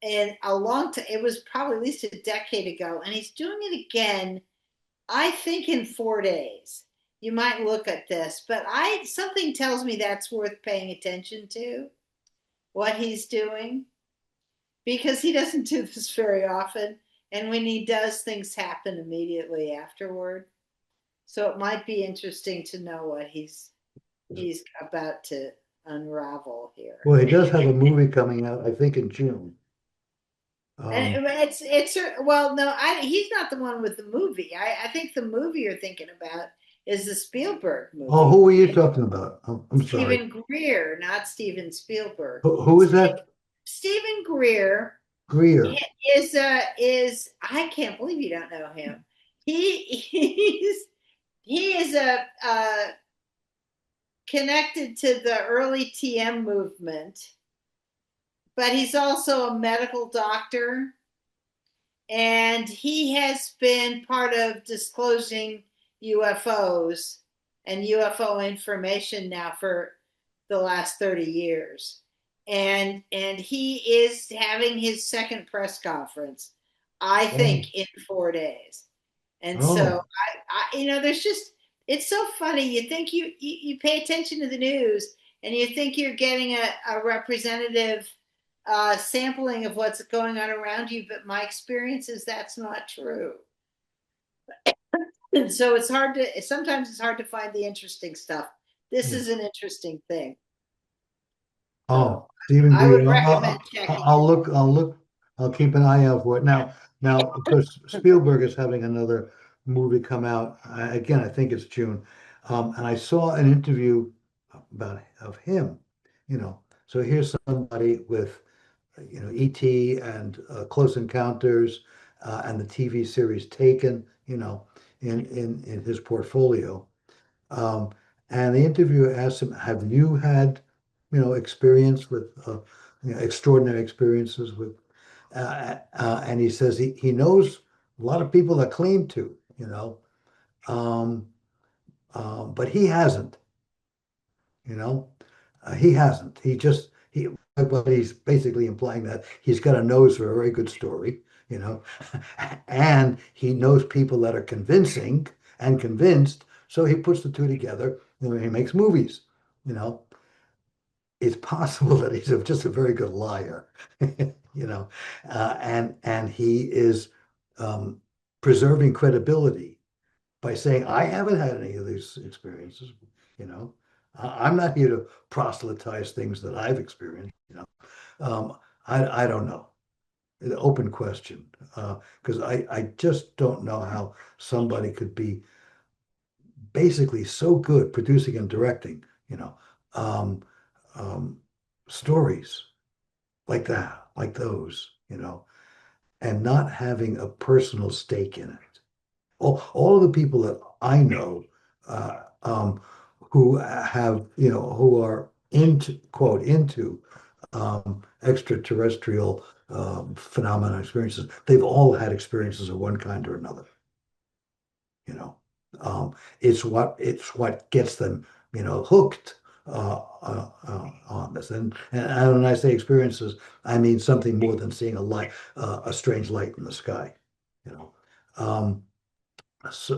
and a long time. It was probably at least a decade ago, and he's doing it again. I think in 4 days. You might look at this, but I something tells me that's worth paying attention to what he's doing because he doesn't do this very often, and when he does, things happen immediately afterward. So it might be interesting to know what he's about to unravel here. Well, he does have a movie coming out, I think, in June. And Um, it's well, no, he's not the one with the movie. I think the movie you're thinking about is the Spielberg oh, movie. who are you talking about? I'm sorry. Stephen Greer, not Steven Spielberg. Who is that? Stephen Greer Greer. is I can't believe you don't know him. He is a connected to the early TM movement, but he's also a medical doctor, and he has been part of disclosing UFOs and UFO information now for the last 30 years. And he is having his second press conference, I Oh, think, in 4 days. And so Oh, there's just it's so funny. You think you pay attention to the news and you think you're getting a representative sampling of what's going on around you, but my experience is that's not true. And so sometimes it's hard to find the interesting stuff. This yeah. is an interesting thing. So Oh, Stephen I would Greer. recommend checking I'll it. look. I'll keep an eye out for it. Now, of course, Spielberg is having another movie come out. Again, I think it's June. And I saw an interview about of him. You know, so here's somebody with, E.T. and Close Encounters and the TV series Taken. In his portfolio. Um, and the interviewer asked him, "Have you had, experience with, extraordinary experiences with?" And he says he knows a lot of people that claim to, um, but he hasn't. You know, he hasn't. But he's basically implying that he's got a nose for a very good story, you know, and he knows people that are convincing and convinced. So he puts the two together, he makes movies, you know. It's possible that he's just a very good liar, and he is um, preserving credibility by saying, I haven't had any of these experiences, you know. I'm not here to proselytize things that I've experienced. I don't know. An open question. Because I just don't know how somebody could be basically so good producing and directing, um, um, stories like that, like those, and not having a personal stake in it. All of the people that I know who have, who are into, quote, into extraterrestrial phenomena experiences, they've all had experiences of one kind or another, you know. It's what gets them, hooked on this. And when I say experiences, I mean something more than seeing a strange light in the sky, you know. Um,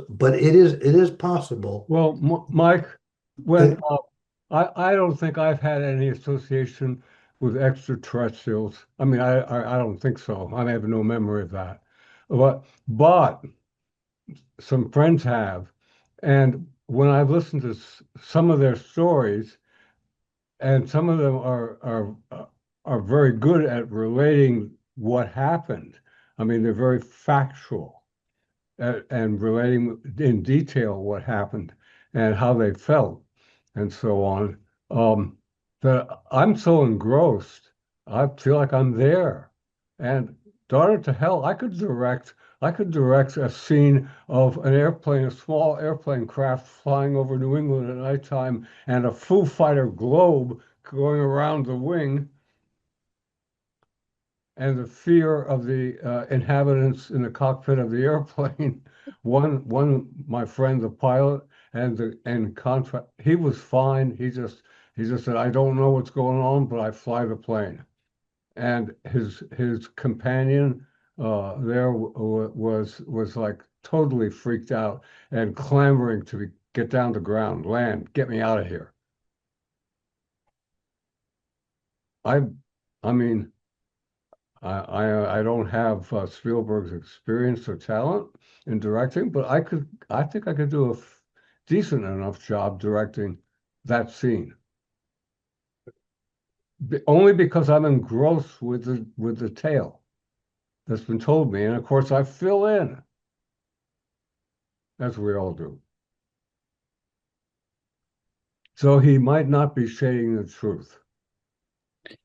but it is possible Well, Mike, when that I don't think I've had any association with extraterrestrials. I mean, I don't think so. I have no memory of that. But some friends have, and when I've listened to some of their stories, and some of them are very good at relating what happened. I mean, they're very factual and relating in detail what happened and how they felt and so on. Um, that I'm so engrossed, I feel like I'm there. And Daughter to Hell, I could direct a scene of an airplane, a small airplane craft flying over New England at nighttime and a Foo Fighter globe going around the wing and the fear of the inhabitants in the cockpit of the airplane. My friend, the pilot, and contract, he was fine. He just said, "I don't know what's going on, but I fly the plane." And his companion there was like totally freaked out and clamoring to get down to ground, land, get me out of here. I I mean. I don't have Spielberg's experience or talent in directing, but I think I could do a decent enough job directing that scene. Only because I'm engrossed with the tale that's been told me, and of course I fill in, as we all do. So he might not be shading the truth.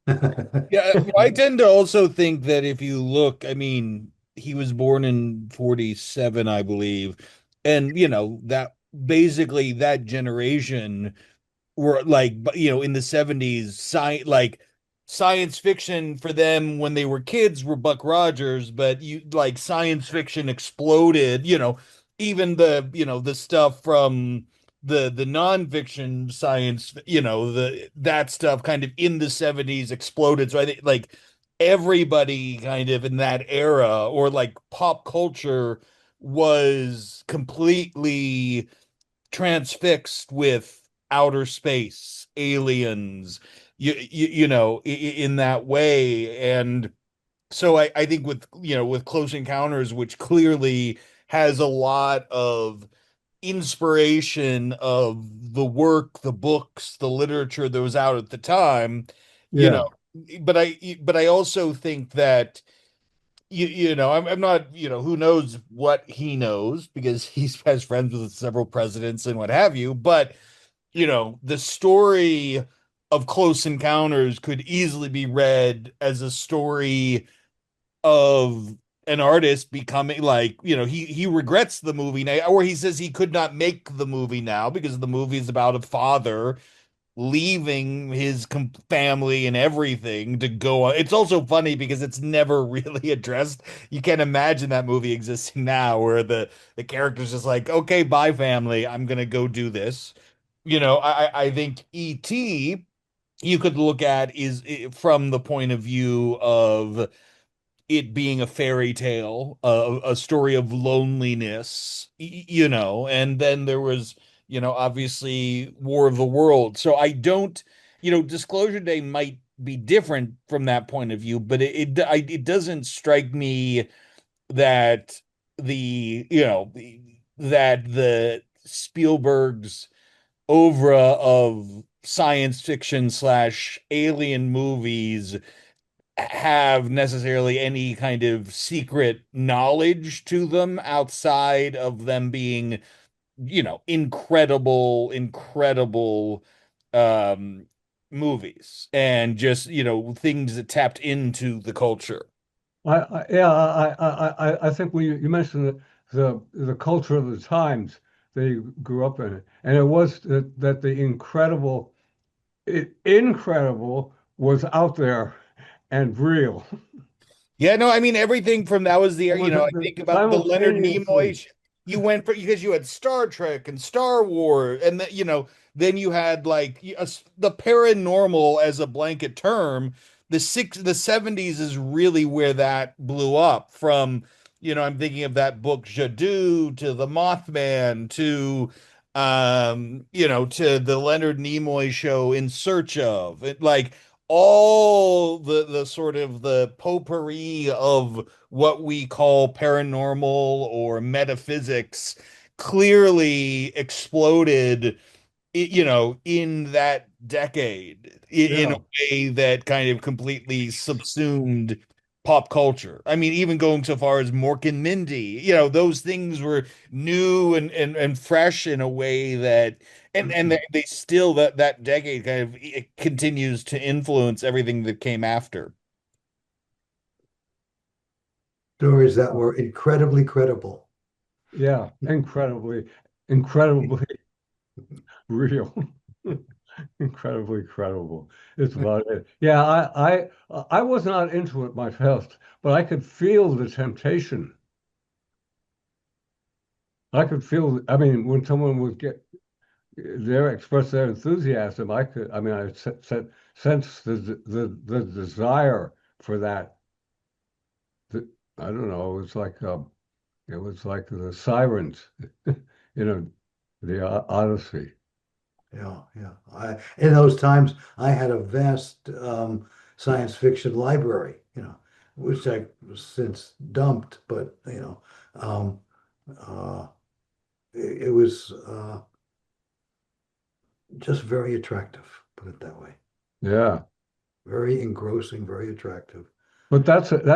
Yeah, I tend to also think that if you look, I mean, he was born in 47, I believe. And, that basically that generation were like, in the 70s, science fiction for them when they were kids were Buck Rogers, but science fiction exploded, even the stuff from the nonfiction science, that stuff kind of in the 70s exploded. So I think like everybody kind of in that era or like pop culture was completely transfixed with outer space, aliens, you know, in that way. And so I think with, you know, with Close Encounters, which clearly has a lot of inspiration of the work, the books, the literature that was out at the time, you know, Yeah, but I also think that you know, I'm not, you know, who knows what he knows because he's has friends with several presidents and what have you, but you know, the story of Close Encounters could easily be read as a story of an artist becoming like, you know, he regrets the movie now, or he says he could not make the movie now because the movie is about a father leaving his family and everything to go on. It's also funny because it's never really addressed. You can't imagine that movie existing now where the character's just like, okay, bye family, I'm gonna go do this. You know, I think E.T. you could look at is from the point of view of it being a fairy tale, a story of loneliness, you know, and then there was, you know, obviously War of the World. So I don't, you know, Disclosure Day might be different from that point of view, but it doesn't strike me that you know, that the Spielberg's oeuvre of science fiction slash alien movies have necessarily any kind of secret knowledge to them outside of them being, you know, incredible um movies and just, you know, things that tapped into the culture. I think when you mentioned the culture of the times they grew up in, and it was that the incredible was out there and real. Yeah, no, I mean everything from that was the, It you was know, I think about the Leonard simultaneously. Nimoy. You went for because you had Star Trek and Star Wars, and you know, then you had like the paranormal as a blanket term. The 70s is really where that blew up from. You know, I'm thinking of that book Jadu to the Mothman to you know, to the Leonard Nimoy show In Search of. It like all the sort of the potpourri of what we call paranormal or metaphysics clearly exploded, you know, in that decade in a Yeah. way that kind of completely subsumed pop culture. I mean, even going so far as Mork and Mindy, you know, those things were new and fresh in a way that and they still that decade kind of it continues to influence everything that came after. Stories that were incredibly credible. Yeah, incredibly real, incredibly credible. It's about it. Yeah, I was not into it myself, but I could feel the temptation. I could feel, I mean, when someone would get express their enthusiasm, I mean, I sense the desire for that. The, I don't know, it was like the sirens, you know, the Odyssey. Yeah, yeah. In those times, I had a vast science fiction library, you know, which I since dumped, but um, uh, it was just very attractive, put it that way. Yeah. Very engrossing, very attractive. But that's an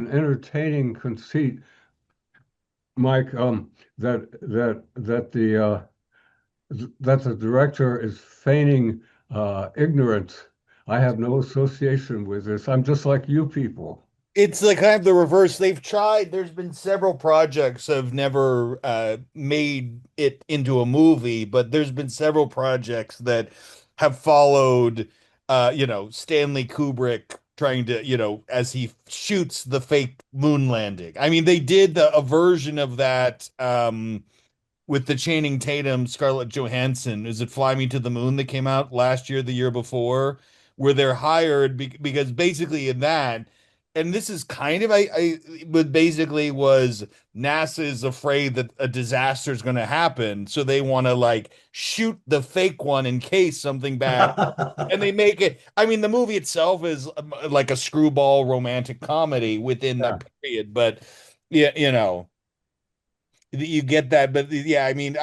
entertaining conceit, Mike. That the director is feigning ignorance. I have no association with this. I'm just like you people. It's like kind of the reverse. They've tried, there's been several projects have never made it into a movie, but there's been several projects that have followed you know, Stanley Kubrick trying to, you know, as he shoots the fake moon landing. I mean, they did a version of that with the Channing Tatum, Scarlett Johansson. Is it Fly Me to the Moon that came out last year, the year before, where they're hired because basically in that and this is kind of but basically was NASA is afraid that a disaster is going to happen, so they want to like shoot the fake one in case something bad. And they make it. I mean, the movie itself is like a screwball romantic comedy within Yeah. that period, but yeah, you get that. But yeah, I mean,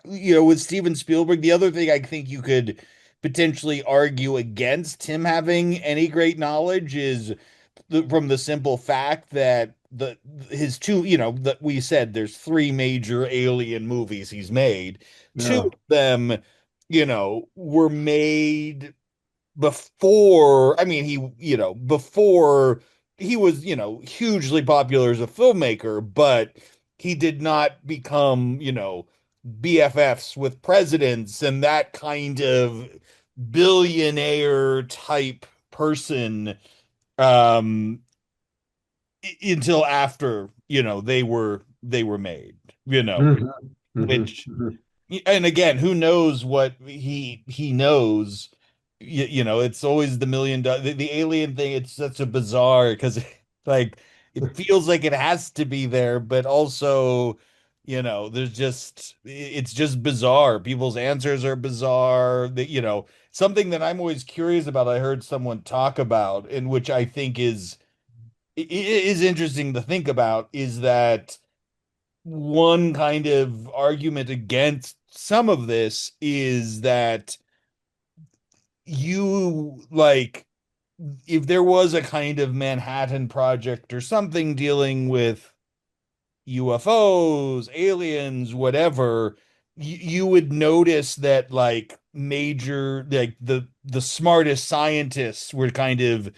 with Steven Spielberg, the other thing I think you could potentially argue against him having any great knowledge is from the simple fact that the his two, that we said there's three major alien movies he's made. Two Yeah. of them, were made before, I mean, before he was, hugely popular as a filmmaker, but he did not become, BFFs with presidents and that kind of billionaire type person um until after, they were made, Hmm. Hmm. which, and again, who knows what he knows. It's always the the alien thing. It's such a bizarre because like it feels like it has to be there, but also, there's just it's just bizarre. People's answers are bizarre. That something that I'm always curious about. I heard someone talk about, and which I think is interesting to think about, is that one kind of argument against some of this is that you like if there was a kind of Manhattan Project or something dealing with UFOs, aliens, whatever, you would notice that like major like the smartest scientists were kind of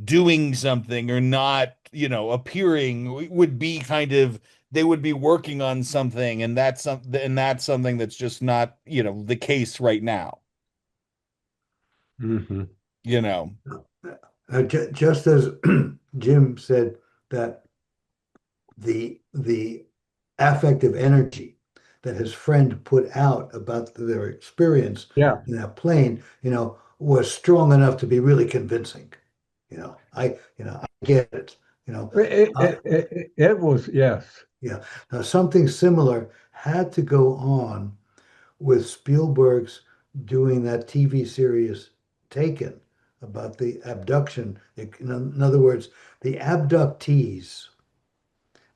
doing something or not, appearing would be kind of they would be working on something, and that's something that's just not, the case right now, Hmm. you know. Just as Jim said that the affective energy that his friend put out about their experience Yeah. in that plane, was strong enough to be really convincing. I get it. You know, uh, It was, yes. yeah. Now something similar had to go on with Spielberg's doing that TV series Taken about the abduction. In other words, the abductees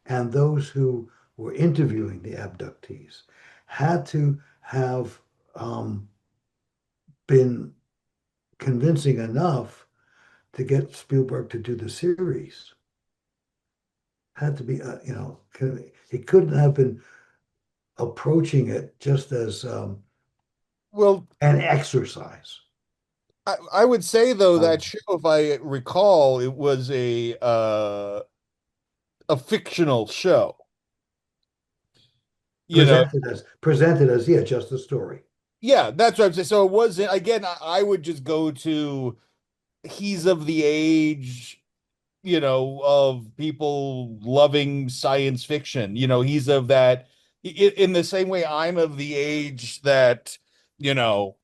and those who were interviewing the abductees had to have um, been convincing enough to get Spielberg to do the series. Had to be, he couldn't have been approaching it just as Well, an exercise. I would say though that Um, show, if I recall, it was a fictional show. You know, presented as yeah, just a story. yeah, that's what I'm saying. So it wasn't, again, I would just go to he's of the age, of people loving science fiction. He's of that in the same way I'm of the age that, you know,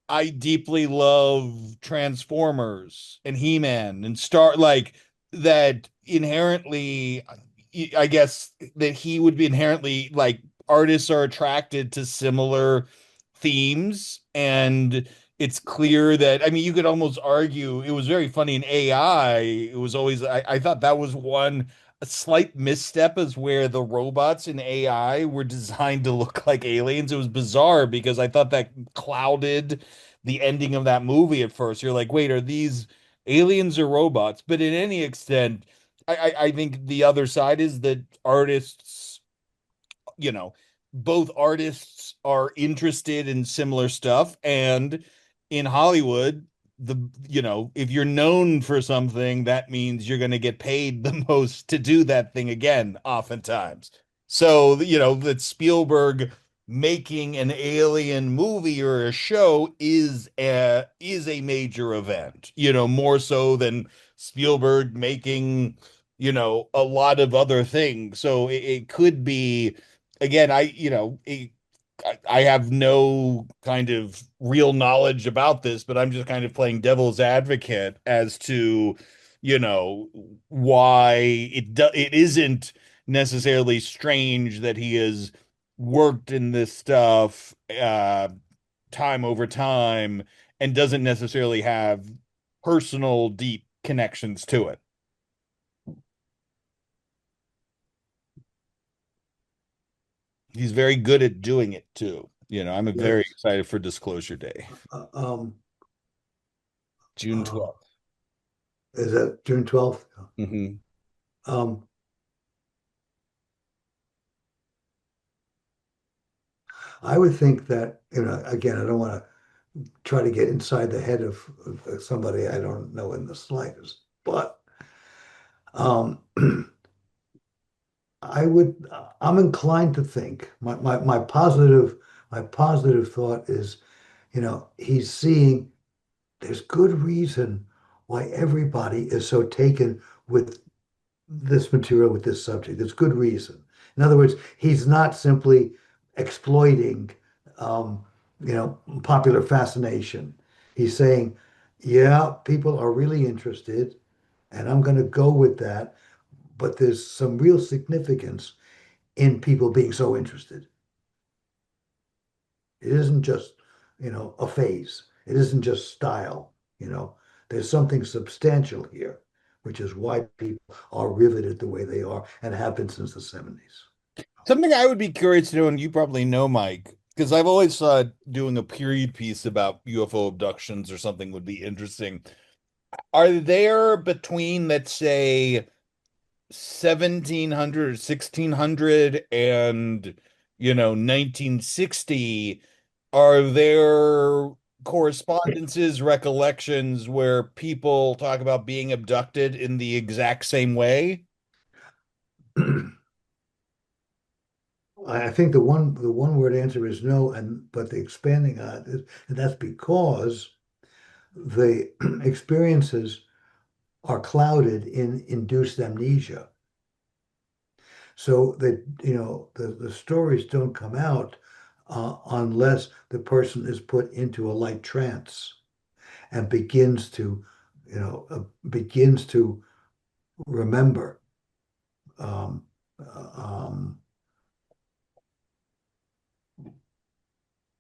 I deeply love Transformers and He-Man and Star, like that inherently, I guess that he would be inherently like artists are attracted to similar themes. And it's clear that, I mean, you could almost argue it was very funny in AI. It was always, I thought that was one a slight misstep is where the robots in AI were designed to look like aliens. It was bizarre because I thought that clouded the ending of that movie at first. You're like, wait, are these aliens or robots? But in any extent, I think the other side is that artists, you know, both artists are interested in similar stuff. And in Hollywood, if you're known for something, that means you're going to get paid the most to do that thing again, oftentimes. So, that Spielberg making an alien movie or a show is a major event, more so than Spielberg making, a lot of other things. So it could be, again, I have no kind of real knowledge about this, but I'm just kind of playing devil's advocate as to, you know, why it isn't necessarily strange that he has worked in this stuff time over time and doesn't necessarily have personal deep connections to it. He's very good at doing it too. I'm very Yes. excited for Disclosure Day, Uh, um, June uh, 12th. is that June 12th? Hmm. Um, I would think that, again, I don't want to try to get inside the head of somebody I don't know in the slightest, but um, I'm inclined to think my positive thought is, he's seeing there's good reason why everybody is so taken with this material, with this subject. There's good reason. In other words, he's not simply exploiting, um, popular fascination. He's saying, yeah, people are really interested, and I'm going to go with that. But there's some real significance in people being so interested. It isn't just, a phase. It isn't just style, There's something substantial here, which is why people are riveted the way they are and have been since the 70s. Something I would be curious to know, and you probably know, Mike, because I've always thought doing a period piece about UFO abductions or something would be interesting. Are there between, let's say, 1700 or 1600 and 1960, are there correspondences, recollections where people talk about being abducted in the exact same way? I think the one word answer is no, and but the expanding on it is, and that's because the experiences are clouded in induced amnesia. So that the stories don't come out unless the person is put into a light trance and begins to remember. Um, um,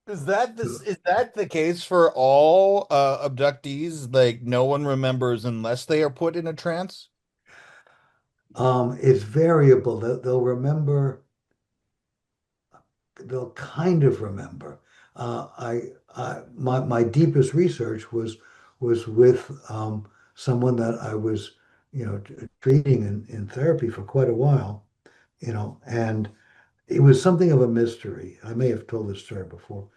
Is that the case for all abductees? Like no one remembers unless they are put in a trance? it's variable. They'll remember. They'll kind of remember. My deepest research was with someone that I was, treating in therapy for quite a while, and it was something of a mystery. I may have told this story before.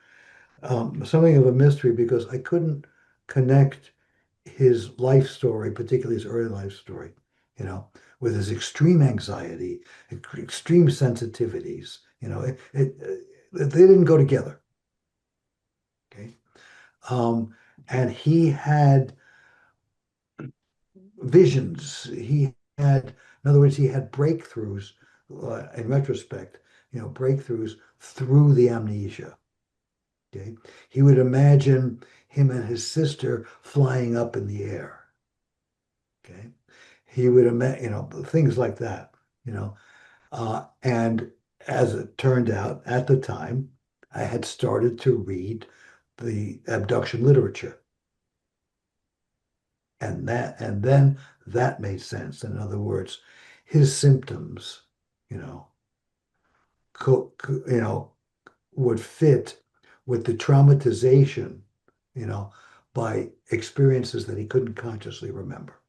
Something of a mystery because I couldn't connect his life story, particularly his early life story, you know, with his extreme anxiety, extreme sensitivities. They didn't go together. Okay. Um, and he had visions. In other words, he had breakthroughs, in retrospect, breakthroughs through the amnesia. Okay. He would imagine him and his sister flying up in the air. Okay. He would imagine, things like that, and as it turned out at the time, I had started to read the abduction literature. And then that made sense. In other words, his symptoms, you know, would fit with the traumatization, you know, by experiences that he couldn't consciously remember.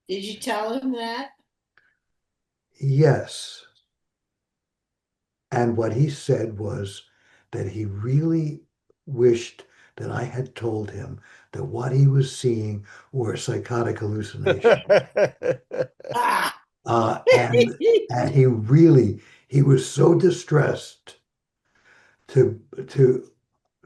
Did you tell him that? Yes. And what he said was that he really wished that I had told him that what he was seeing were psychotic hallucinations. Ah. And he was so distressed to to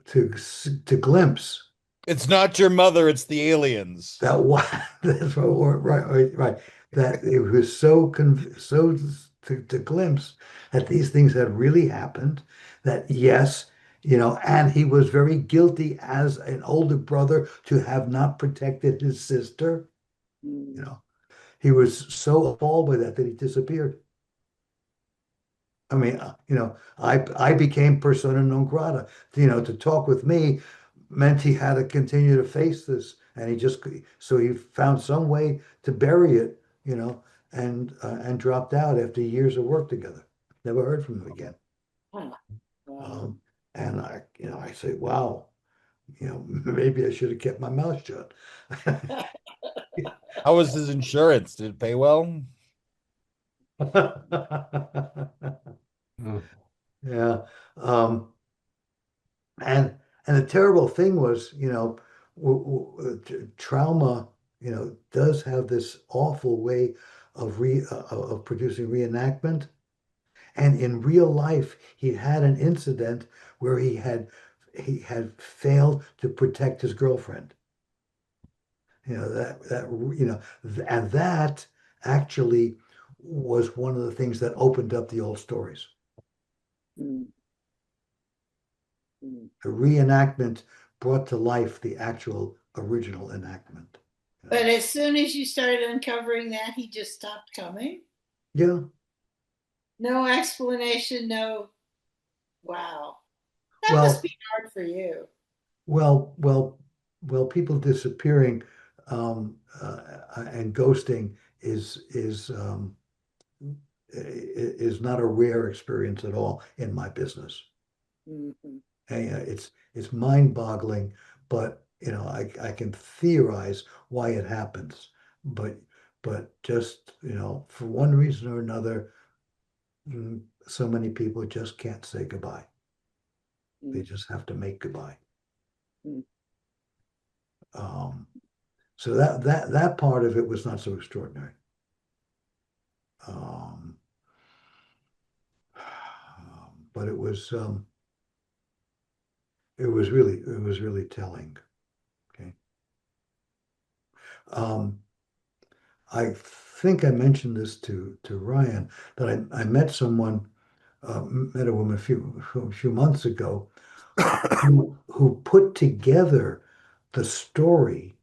to glimpse It's not your mother, it's the aliens. that what that's right, that it was so to glimpse that these things had really happened, that yes, and he was very guilty as an older brother to have not protected his sister, you know he was so appalled by that he disappeared. I mean, I became persona non grata. To talk with me meant he had to continue to face this, and so he found some way to bury it, and dropped out after years of work together. Never heard from him again. Huh. Wow. And I say, wow, maybe I should have kept my mouth shut. How was his insurance? Did it pay well? Uh, Yeah. Um, and the terrible thing was, trauma, does have this awful way of producing reenactment. And in real life, he had an incident where he had failed to protect his girlfriend. And that actually was one of the things that opened up the old stories. Mm, mm. The reenactment brought to life the actual original enactment. But as soon as you started uncovering that, he just stopped coming. Yeah. No explanation, no. Wow. That must Well, be hard for you. well, well, people disappearing and ghosting is not a rare experience at all in my business. Mhm. And, it's mind-boggling, but I can theorize why it happens. But just for one reason or another, so many people just can't say goodbye. They Mm, just have to make goodbye. mm, Um, so that part of it was not so extraordinary. Um, but it was really telling. Okay. Um, I think I mentioned this to Ryan that I met a woman a few months ago who put together the story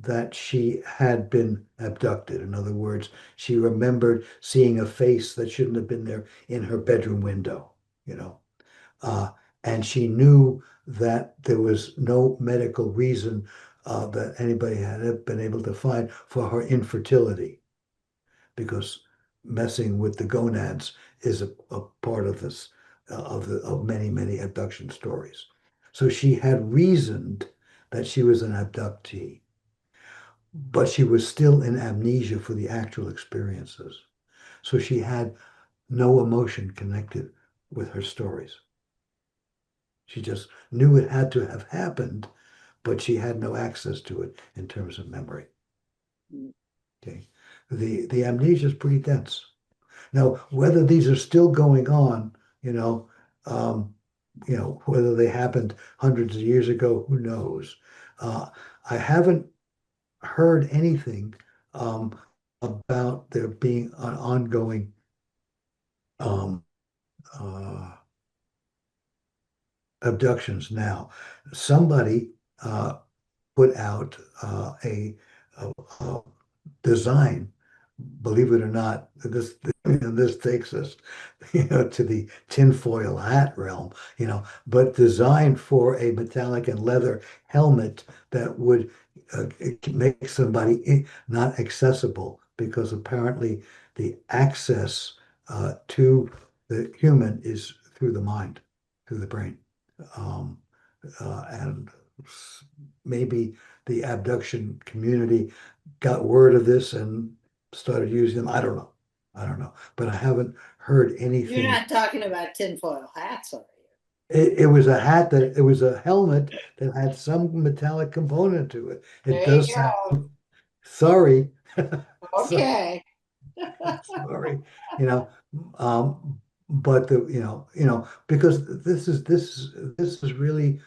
that she had been abducted. In other words, she remembered seeing a face that shouldn't have been there in her bedroom window, you know. Uh, and she knew that there was no medical reason that anybody had been able to find for her infertility, because messing with the gonads is a part of this of many many abduction stories. So she had reasoned that she was an abductee, but she was still in amnesia for the actual experiences. So she had no emotion connected with her stories. She just knew it had to have happened, but she had no access to it in terms of memory. mm. Okay. The amnesia is pretty dense. Now, whether these are still going on, um, whether they happened hundreds of years ago, who knows? I haven't heard anything um, about there being an ongoing um, uh, abductions now. Somebody put out a design. Believe it or not, this takes us, to the tinfoil hat realm, but designed for a metallic and leather helmet that would make somebody not accessible, because apparently the access to the human is through the mind, through the brain. Um, and maybe the abduction community got word of this and started using them. I don't know. I don't know. But I haven't heard You're anything. not talking about tinfoil hats, are It was a hat that it was a helmet that had some metallic component to it. you? It There you does sound go. sorry. So, Okay. sorry, you know, but because this is really,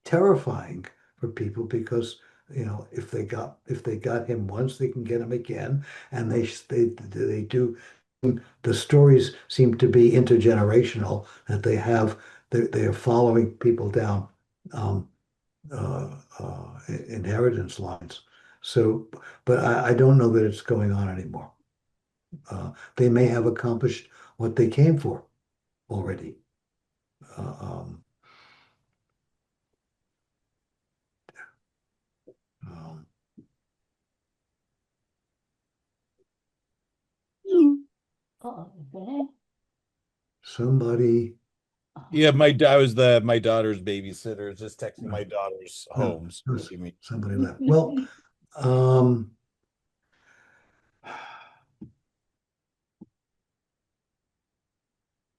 terrifying for people, because if they got him once, they can get him again, and they do. The stories seem to be intergenerational, that they are following people down um, inheritance lines. So, but I don't know that it's going on anymore. They may have accomplished what they came for already. Uh, um, um, somebody, Yeah, I was my daughter's babysitter, just texting my daughter's no, home. So there's give me somebody left. Well, um,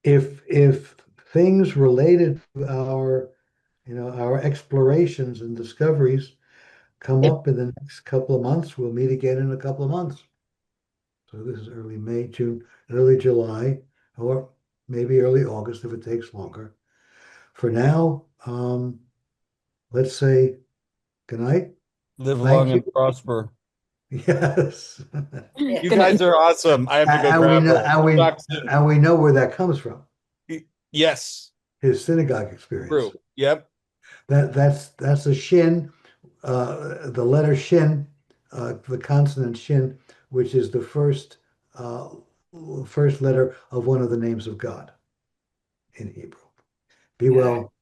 if things related to our, our explorations and discoveries come up in the next couple of months, we'll meet again in a couple of months. So this is early May, June, early July, or maybe early August if it takes longer. For now, let's say good night. live long Thank you. and prosper. Yes. You Yeah. Good night. guys are awesome. I have to go And we grab know her. and we Talk soon. and we know where that comes from. Yes, His synagogue experience. true. Yep. That's a shin, the letter shin, the consonant shin, which is the first letter of one of the names of God in Hebrew. Be Yeah. well.